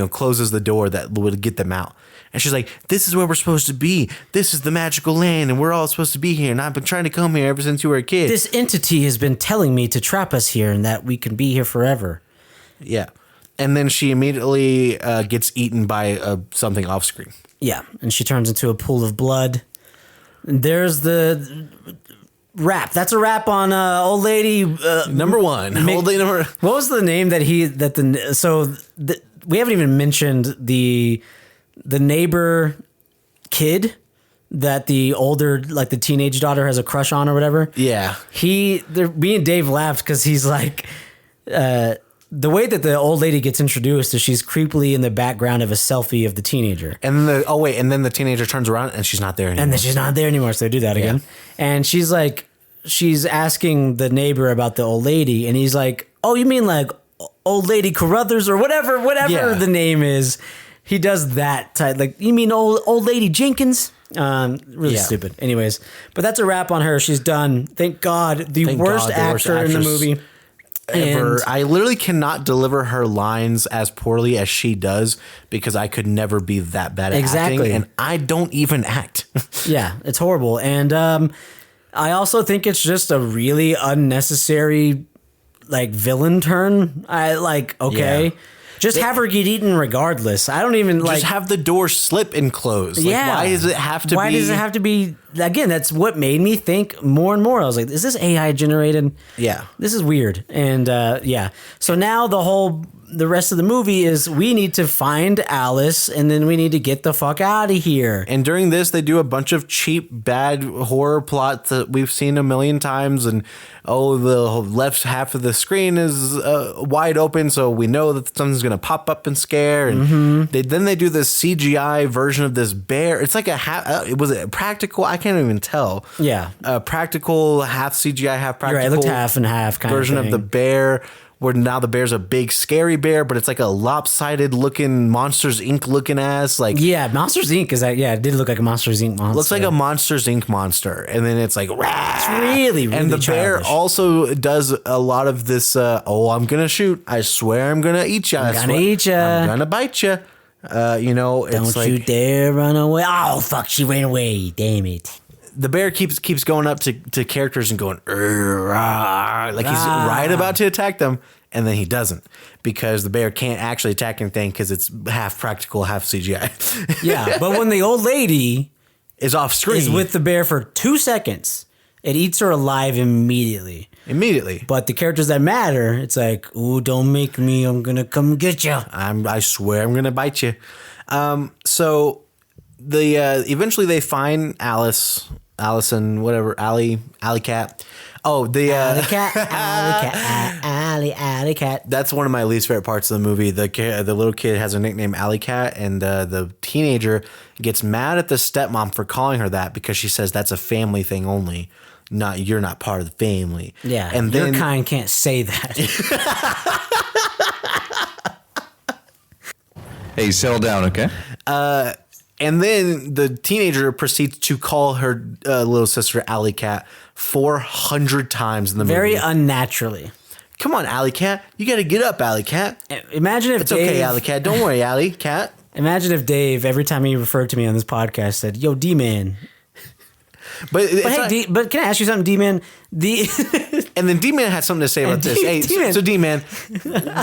closes the door that would get them out. And she's like, this is where we're supposed to be. This is the magical land and we're all supposed to be here. And I've been trying to come here ever since you were a kid. This entity has been telling me to trap us here and that we can be here forever. Yeah. And then she immediately gets eaten by something off screen. Yeah. And she turns into a pool of blood. There's the... Rap. That's a rap on old lady number one. Old lady number. What was the name we haven't even mentioned the neighbor kid that the older, like the teenage daughter has a crush on or whatever. Yeah. Me and Dave laughed because he's like, the way that the old lady gets introduced is she's creepily in the background of a selfie of the teenager. And then the teenager turns around and she's not there anymore. And then she's not there anymore, so they do that again. And she's asking the neighbor about the old lady, and he's like, "Oh, you mean like old lady Carruthers or whatever the name is?" He does that type, like, "You mean old lady Jenkins?" Really stupid. Anyways, but that's a wrap on her. She's done. Thank God. The worst actor in the movie ever. I literally cannot deliver her lines as poorly as she does because I could never be that bad at acting, and I don't even act. Yeah, it's horrible. And I also think it's just a really unnecessary like villain turn. Just have her get eaten regardless. I don't even just have the door slip and close. Why does it have to Why does it have to be? Again, that's what made me think more and more. I was like, is this AI generated? Yeah. This is weird. And so now the rest of the movie is we need to find Alice and then we need to get the fuck out of here. And during this, they do a bunch of cheap, bad horror plots that we've seen a million times. And the left half of the screen is wide open, so we know that something's going to pop up and scare. And then they do this CGI version of this bear. It's like was it practical? I can't even tell. Yeah. Practical, half CGI, half practical. Right, it looked half and half kind version of thing. of the bear. Where now the bear's a big scary bear, but it's like a lopsided looking Monsters Inc. looking ass. Like Monsters Inc. It did look like a Monsters Inc. monster. Looks like a Monsters Inc. monster, and then it's like it's really and the bear childish. Also does a lot of this. I'm gonna shoot. I swear I'm gonna eat you. I'm gonna eat you. I'm gonna bite you. It's don't you dare run away! Oh fuck! She ran away. Damn it. The bear keeps going up to characters and going, like he's right about to attack them, and then he doesn't because the bear can't actually attack anything because it's half practical, half CGI. Yeah, but when the old lady is off screen, is with the bear for 2 seconds, it eats her alive immediately. Immediately. But the characters that matter, it's like, ooh, don't make me. I'm gonna come get you. I swear I'm gonna bite you. So the eventually they find Allison, whatever, Alley Cat. Oh, the Alley cat. that's one of my least favorite parts of the movie. The little kid has a nickname Alley Cat, and the teenager gets mad at the stepmom for calling her that because she says that's a family thing only. You're not part of the family. Yeah, and your then kind can't say that. Hey, settle down, okay? And then the teenager proceeds to call her little sister Alley Cat 400 times in the Very movie. unnaturally. Come on, Alley Cat. You got to get up, Alley Cat. Imagine if It's okay, Alley Cat. Don't worry, Alley Cat. Imagine if Dave, every time he referred to me on this podcast, said, "Yo, D-Man." But Hey, but can I ask you something, D-Man? And then D-Man had something to say about this. Hey, D-Man. so D-Man,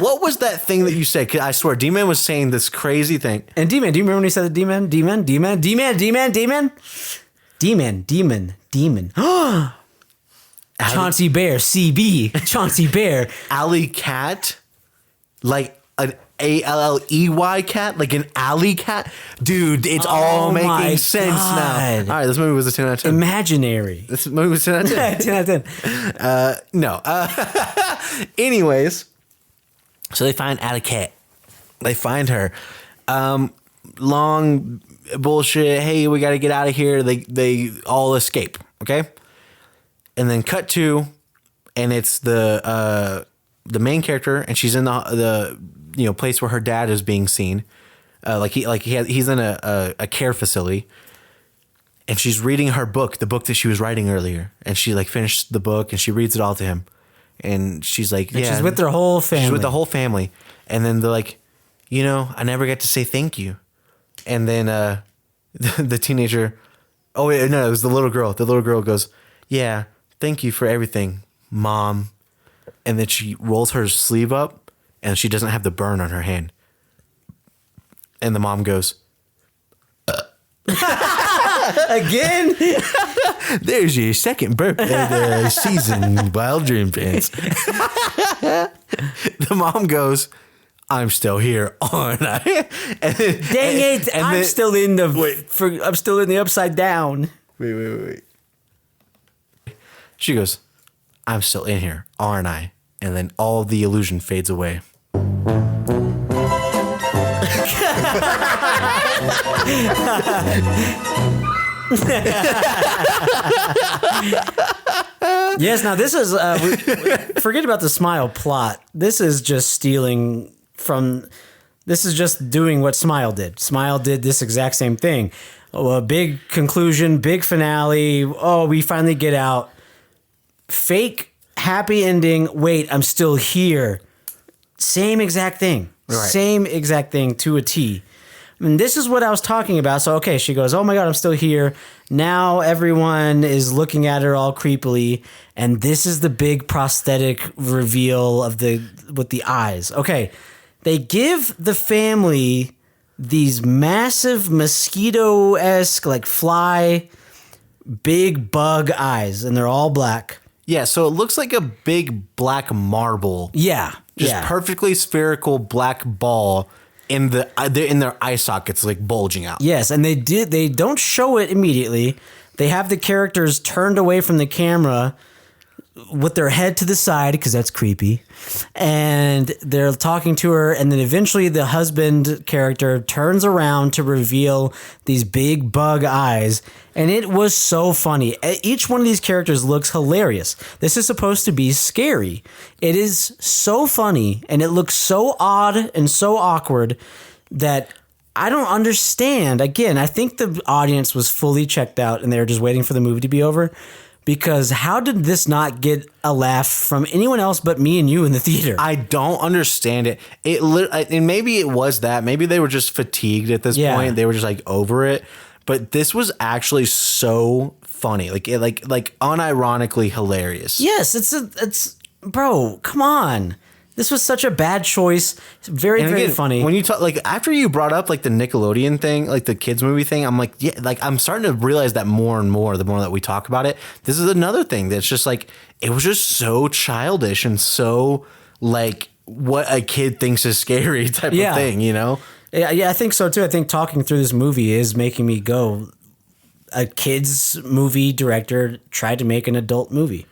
what was that thing that you said? 'Cause I swear, D-Man was saying this crazy thing. And D-Man, do you remember when he said the D-Man? D-Man. Chauncey Bear, CB. Chauncey Bear. Alley Cat? Like an Alley cat? Like an alley cat? Dude, it's all my making sense now. God. All right, this movie was a 10 out of 10. Imaginary. This movie was 10 out of 10. 10 out of 10. No. Anyways, so they find Alley Cat. They find her. Long bullshit. Hey, we got to get out of here. They all escape. Okay. And then cut to, and it's the main character, and she's in the place where her dad is being seen. He's in a care facility. And she's reading her book, the book that she was writing earlier. And she finished the book and she reads it all to him. And she's like, And she's with their whole family. She's with the whole family. And then they're like, I never get to say thank you. And then the teenager, oh wait, no, it was the little girl. The little girl goes, yeah, thank you for everything, Mom. And then she rolls her sleeve up and she doesn't have the burn on her hand. And the mom goes, Again? there's your second burp of the season, Wild Dream fans. The mom goes, I'm still here, aren't I? Dang it! I'm still in the upside down. Wait. She goes, I'm still in here, aren't I? And then all the illusion fades away. Yes, now this is forget about the Smile plot. This is just stealing from. This is just doing what Smile did. Smile did this exact same thing. A big conclusion, big finale. Oh, we finally get out. Fake happy ending. Wait, I'm still here. Same exact thing. Right. Same exact thing to a T. And this is what I was talking about. So, okay, she goes, oh my God, I'm still here. Now everyone is looking at her all creepily. And this is the big prosthetic reveal with the eyes. Okay, they give the family these massive mosquito-esque, fly, big bug eyes. And they're all black. Yeah, so it looks like a big black marble. Yeah. Just perfectly spherical black ball in their eye sockets, bulging out. Yes, and they don't show it immediately. They have the characters turned away from the camera with their head to the side because that's creepy. And they're talking to her, and then eventually the husband character turns around to reveal these big bug eyes. And it was so funny. Each one of these characters looks hilarious. This is supposed to be scary. It is so funny, and it looks so odd and so awkward that I don't understand. Again, I think the audience was fully checked out, and they were just waiting for the movie to be over. Because how did this not get a laugh from anyone else but me and you in the theater? I don't understand it. And maybe it was that. Maybe they were just fatigued at this point. They were just over it. But this was actually so funny, unironically hilarious. Yes, it's bro. Come on, This was such a bad choice. Very, And very again, funny. when you talk, like, after you brought up like the Nickelodeon thing, like the kids movie thing, I'm like, yeah, like I'm starting to realize that more and more the more that we talk about it. This is another thing that's just like, it was just so childish and so like what a kid thinks is scary type of thing, you know? Yeah, I think so too. I think talking through this movie is making me go, a kid's movie director tried to make an adult movie.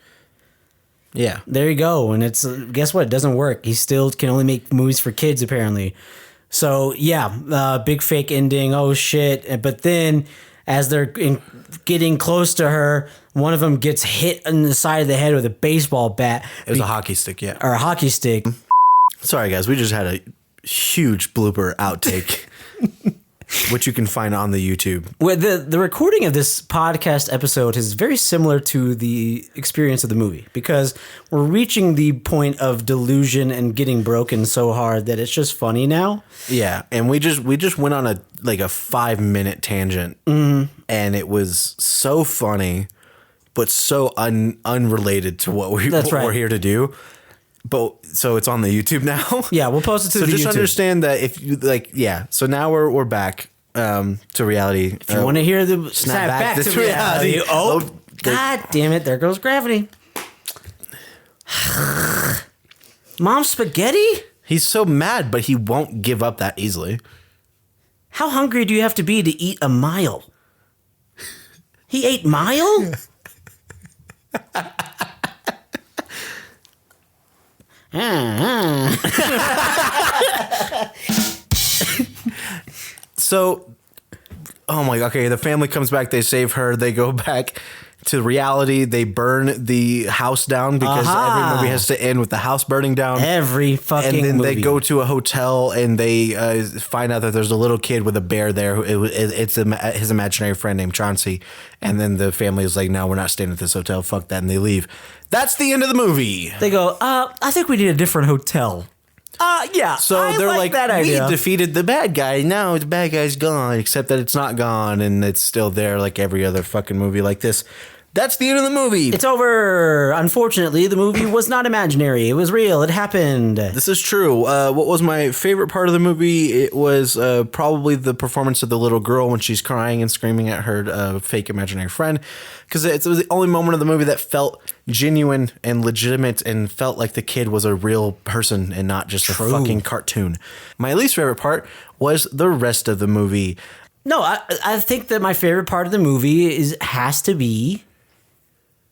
Yeah. There you go. And it's, guess what? It doesn't work. He still can only make movies for kids, apparently. So, yeah, big fake ending. Oh, shit. But then, as they're getting close to her, one of them gets hit on the side of the head with a baseball bat. It was a hockey stick, yeah. Or a hockey stick. Sorry, guys. We just had a huge blooper outtake, which you can find on the YouTube. Well, the recording of this podcast episode is very similar to the experience of the movie, because we're reaching the point of delusion and getting broken so hard that it's just funny now. Yeah, and we just went on a 5-minute tangent, and it was so funny, but so unrelated to what we're here to do. But so it's on the YouTube now. Yeah, we'll post it to so the YouTube. So just understand that if you so now we're back to reality. If you want to hear the snap back to reality. Oh, God damn it! There goes gravity. Mom, spaghetti? He's so mad, but he won't give up that easily. How hungry do you have to be to eat a mile? He ate mile? So, oh my God, okay, the family comes back, they save her, they go back to reality, they burn the house down because every movie has to end with the house burning down. Every fucking And then movie. they go to a hotel and they find out that there's a little kid with a bear there. It's his imaginary friend named Chauncey. And then the family is like, no, we're not staying at this hotel. Fuck that. And they leave. That's the end of the movie. They go, I think we need a different hotel. Yeah. So I they're like, that we idea. defeated the bad guy. Now the bad guy's gone, except that it's not gone and it's still there like every other fucking movie like this. That's the end of the movie. It's over. Unfortunately, the movie was not imaginary. It was real. It happened. This is true. What was my favorite part of the movie? It was probably the performance of the little girl when she's crying and screaming at her fake imaginary friend. Because it was the only moment of the movie that felt genuine and legitimate and felt like the kid was a real person and not just a fucking cartoon. My least favorite part was the rest of the movie. No, I think that my favorite part of the movie has to be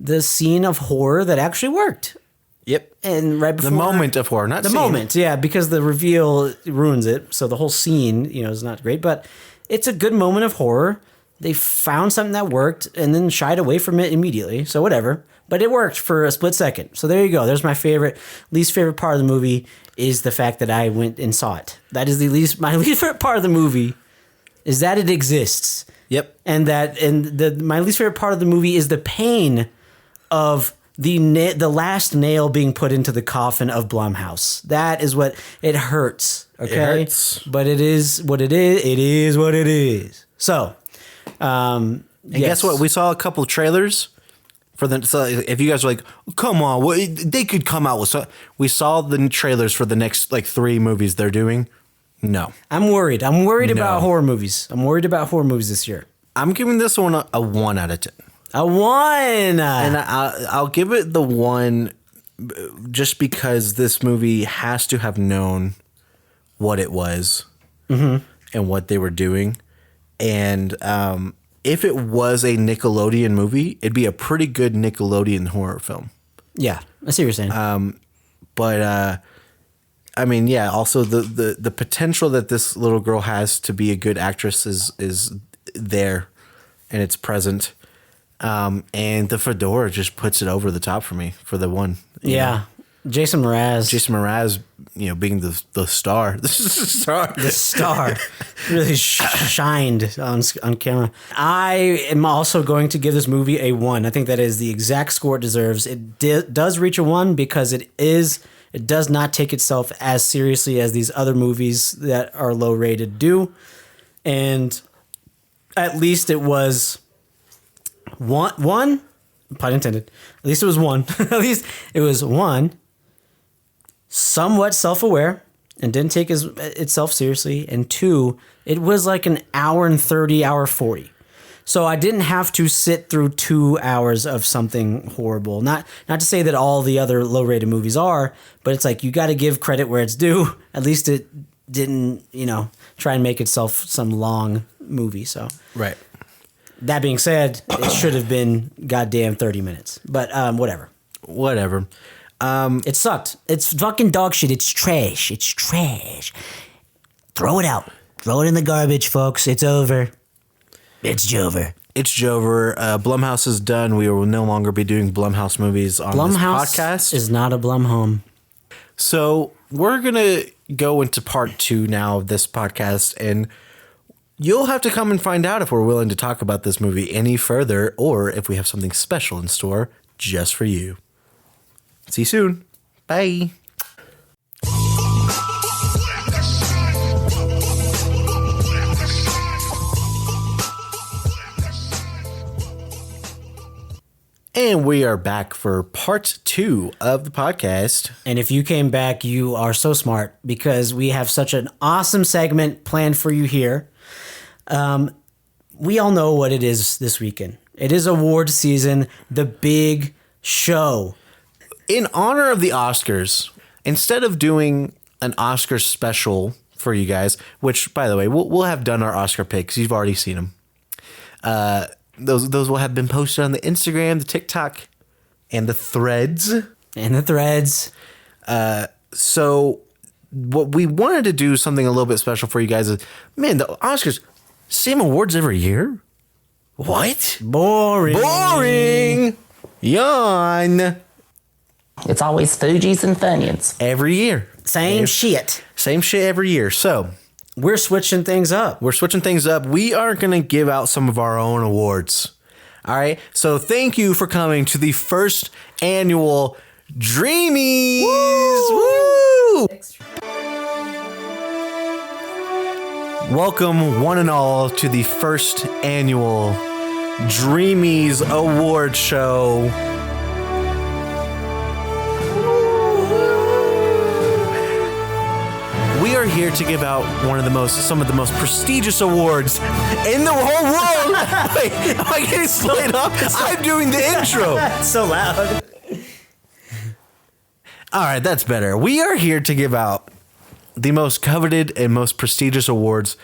the scene of horror that actually worked. Yep. And right before... The moment of horror, not the scene. moment, yeah, because the reveal ruins it. So the whole scene, is not great. But it's a good moment of horror. They found something that worked and then shied away from it immediately. So whatever. But it worked for a split second. So there you go. There's my least favorite part of the movie is the fact that I went and saw it. That is my least favorite part of the movie is that it exists. Yep. And my least favorite part of the movie is the pain of the last nail being put into the coffin of Blum House. That is what it hurts. Okay, it hurts. But it is what it is. It is what it is. So, and guess what? We saw a couple of trailers for the. So if you guys are like, come on, they could come out with. We saw the trailers for the next 3 movies they're doing. No, I'm worried. I'm worried about horror movies. I'm worried about horror movies this year. I'm giving this one a 1 out of 10. A 1. And I'll give it the 1 just because this movie has to have known what it was and what they were doing. And if it was a Nickelodeon movie, it'd be a pretty good Nickelodeon horror film. Yeah, I see what you're saying. But I mean, yeah, also the potential that this little girl has to be a good actress is there and it's present. And the fedora just puts it over the top for me for the 1. Yeah. Jason Mraz, being the star. The star. The star. Really shined on camera. I am also going to give this movie a 1. I think that is the exact score it deserves. It does reach a 1 because it does not take itself as seriously as these other movies that are low rated do. And at least it was one, pun intended. At least it was 1. At least it was 1, somewhat self-aware and didn't take itself seriously. And 2, it was like an hour and 30, hour 40. So I didn't have to sit through 2 hours of something horrible. Not to say that all the other low-rated movies are, but it's like you got to give credit where it's due. At least it didn't, try and make itself some long movie. So Right. that being said, it should have been goddamn 30 minutes. But whatever. Whatever. It sucked. It's fucking dog shit. It's trash. It's trash. Throw it out. Throw it in the garbage, folks. It's over. It's over. It's Jover. Blumhouse is done. We will no longer be doing Blumhouse movies on Blum this House podcast. is not a Blum home. So we're going to go into part 2 now of this podcast, and you'll have to come and find out if we're willing to talk about this movie any further or if we have something special in store just for you. See you soon. Bye. And we are back for part 2 of the podcast. And if you came back, you are so smart because we have such an awesome segment planned for you here. We all know what it is this weekend. It is award season, the big show. In honor of the Oscars, instead of doing an Oscar special for you guys, which, by the way, we'll have done our Oscar picks. You've already seen them. Those will have been posted on the Instagram, the TikTok, and the threads. So what we wanted to do something a little bit special for you guys is, man, the Oscars, same awards every year? What? Boring. Yawn. It's always Fuji's and Funyuns. Every year. Same shit. Same shit every year. So We're switching things up. We are going to give out some of our own awards. All right. So thank you for coming to the first annual Dreamies. Woo! Welcome, one and all, to the first annual Dreamies Award Show. We are here to give out some of the most prestigious awards in the whole world. Wait, am I getting slayed up? I'm doing the intro. So loud. All right, that's better. We are here to give out the most coveted and most prestigious awards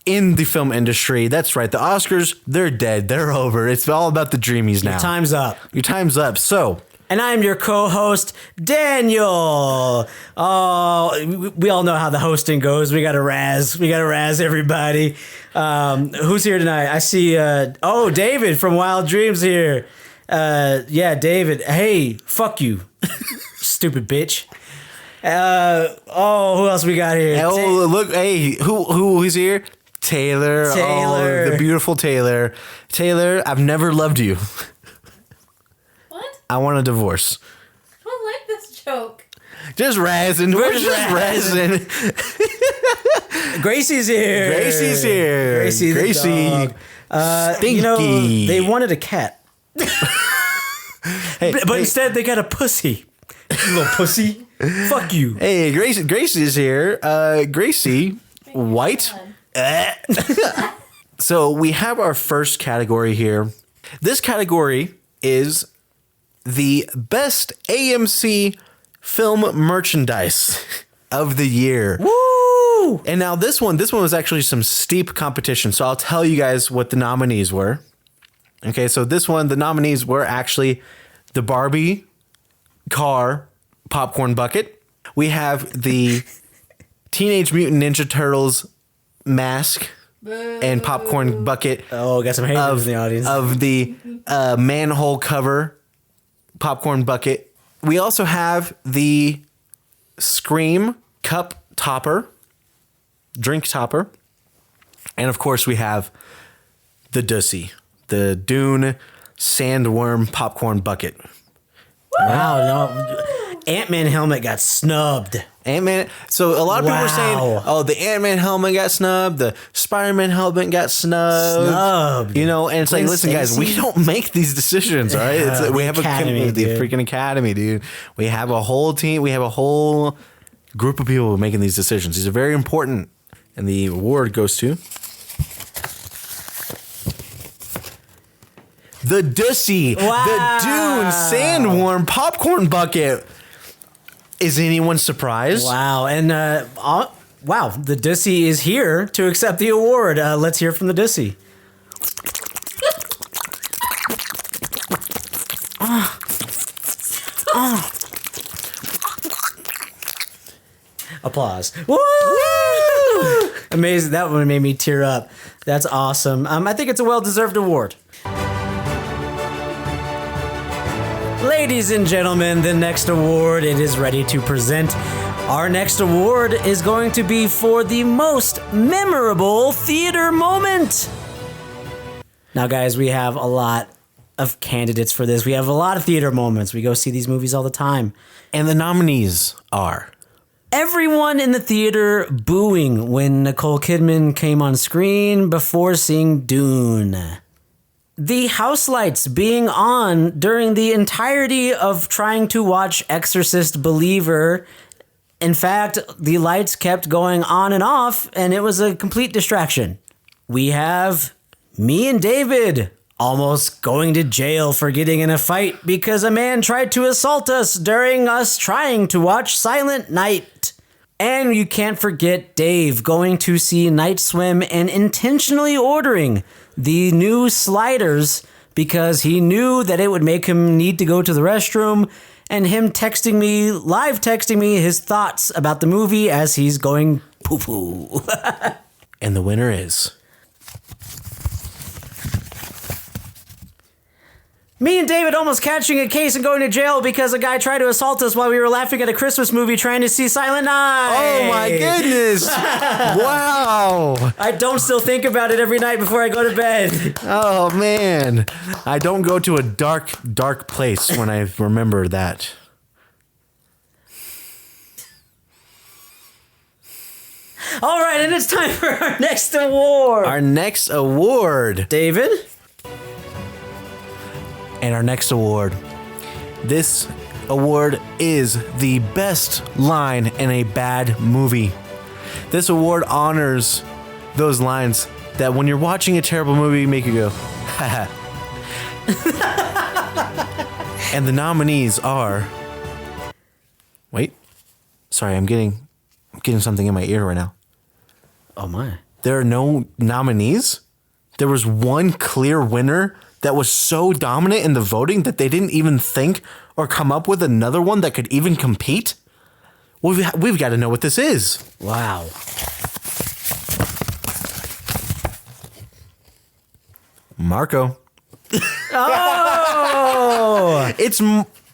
in the film industry. That's right. The Oscars, they're dead. They're over. It's all about the Dreamies now. Your time's up. Your time's up. So, And I'm your co-host, Daniel. Oh, we all know how the hosting goes. We got to razz everybody. Who's here tonight? I see, David from Wild Dreams here. Yeah, David. Hey, fuck you, stupid bitch. Who else we got here? oh, look, hey, who's here? Taylor. Taylor. Oh, the beautiful Taylor. Taylor, I've never loved you. What? I want a divorce. I don't like this joke. Just razzing. We're just razzing. Gracie's here. Gracie, the dog. Stinky. They wanted a cat, Hey, but instead they got a pussy. You little pussy. Fuck you. Hey, Gracie is here. Gracie, white. So we have our first category here. This category is the best AMC film merchandise of the year. Woo! And now this one was actually some steep competition. So I'll tell you guys what the nominees were. Okay, so the nominees were actually the Barbie car popcorn bucket. We have the Teenage Mutant Ninja Turtles mask and popcorn bucket Oh, got some haters in the audience. of the manhole cover popcorn bucket. We also have the Scream cup topper, drink topper. And of course we have the Dussy, the Dune sandworm popcorn bucket. Wow, no. Ant-Man helmet got snubbed. Ant-Man. So a lot of people are saying, Wow. "Oh, the Ant-Man helmet got snubbed. The Spider-Man helmet got snubbed." You know, and it's like, Gwen listen, guys, we Stacy? don't make these decisions, all right? It's Yeah, we the have Academy, the dude. freaking Academy, dude. We have a whole team. We have a whole group of people making these decisions. These are very important, and the award goes to the Dussy, Wow. the Dune Sandworm Popcorn Bucket. Is anyone surprised? Wow, and wow, the Dussy is here to accept the award. Let's hear from the Dussy. Applause. Woo! Amazing. That one made me tear up. That's awesome. I think it's a well-deserved award. Ladies and gentlemen, the next award it is ready to present. Our next award is going to be for the most memorable theater moment. Now, guys, we have a lot of candidates for this. We have a lot of theater moments. We go see these movies all the time. And the nominees are Everyone in the theater booing when Nicole Kidman came on screen before seeing Dune. The house lights being on during the entirety of trying to watch Exorcist Believer. In fact, the lights kept going on and off, and it was a complete distraction. We have me and David almost going to jail for getting in a fight because a man tried to assault us during us trying to watch Silent Night. And you can't forget Dave going to see Night Swim and intentionally ordering the new sliders because he knew that it would make him need to go to the restroom, and him live texting me his thoughts about the movie as he's going poo-poo. and the winner is Me and David almost catching a case and going to jail because a guy tried to assault us while we were laughing at a Christmas movie trying to see Silent Night. Oh my goodness. Wow. I don't still think about it every night before I go to bed. Oh man. I don't go to a dark place when I remember that. All right, and it's time for our next award. Our next award. David? And our next award. This award is the best line in a bad movie. This award honors those lines that when you're watching a terrible movie make you go, haha. And the nominees are. Wait. Sorry, I'm getting something in my ear right now. Oh my. There are no nominees? There was one clear winner that was so dominant in the voting that they didn't even think or come up with another one that could even compete? We've got to know what this is. Wow. Marco. Oh! It's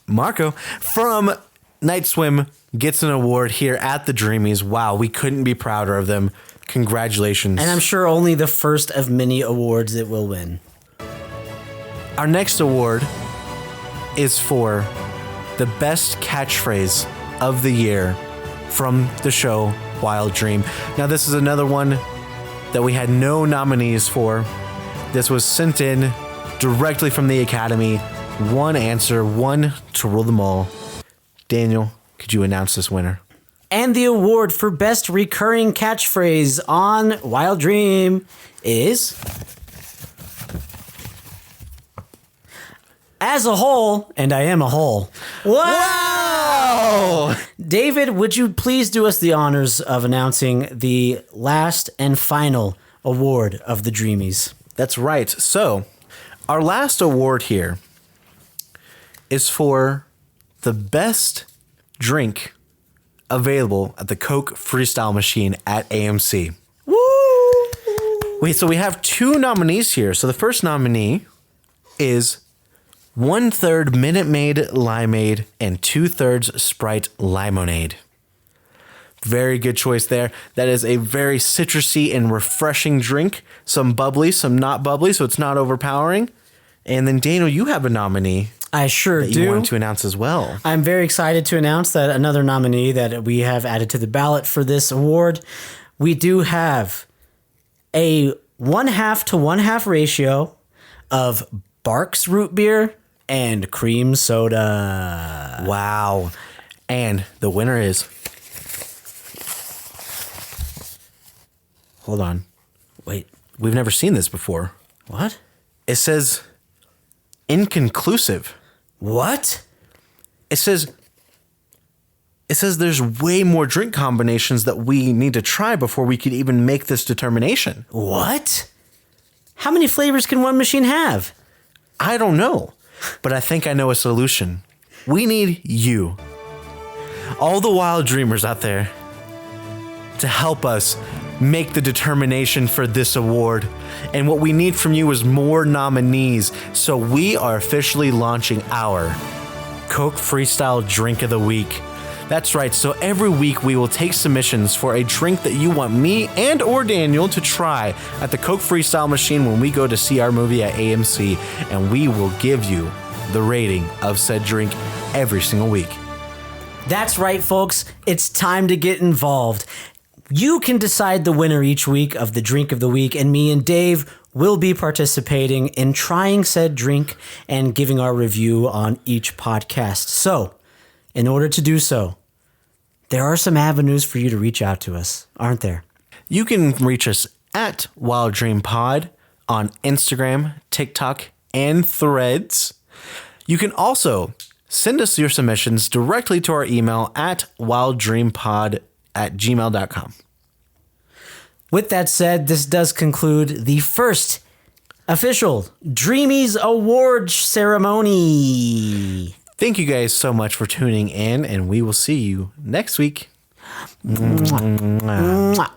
Marco from Night Swim gets an award here at the Dreamies. Wow, we couldn't be prouder of them. Congratulations. And I'm sure only the first of many awards it will win. Our next award is for the best catchphrase of the year from the show Wild Dream. Now, this is another one that we had no nominees for. This was sent in directly from the Academy. One answer, one to rule them all. Daniel, could you announce this winner? And the award for best recurring catchphrase on Wild Dream is... As a whole, and I am a whole. Wow! David, would you please do us the honors of announcing the last and final award of the Dreamies? That's right. So, our last award here is for the best drink available at the Coke Freestyle Machine at AMC. Woo! Wait, so we have two nominees here. So the first nominee is 1/3 Minute Maid Limeade and 2/3 Sprite Limonade. Very good choice there. That is a very citrusy and refreshing drink. Some bubbly, some not bubbly, so it's not overpowering. And then Daniel, you have a nominee. I sure that do. you wanted to announce as well. I'm very excited to announce that another nominee that we have added to the ballot for this award. We do have a 1/2 to 1/2 ratio of Barks root beer and cream soda. Wow. And the winner is... Hold on. Wait, We've never seen this before. what? It says inconclusive. What? It says there's way more drink combinations that we need to try before we could even make this determination. What? How many flavors can one machine have? I don't know, but I think I know a solution. We need you, all the wild dreamers out there, to help us make the determination for this award. And what we need from you is more nominees. So we are officially launching our Coke Freestyle Drink of the Week. That's right. So every week we will take submissions for a drink that you want me and or Daniel to try at the Coke Freestyle machine when we go to see our movie at AMC, and we will give you the rating of said drink every single week. That's right, folks. It's time to get involved. You can decide the winner each week of the drink of the week, and me and Dave will be participating in trying said drink and giving our review on each podcast. So, in order to do so, there are some avenues for you to reach out to us, aren't there? You can reach us at Wild Dream Pod on Instagram, TikTok, and Threads. You can also send us your submissions directly to our email at wilddreampod@gmail.com. With that said, this does conclude the first official Dreamies Award ceremony. Thank you guys so much for tuning in, and we will see you next week. Mwah.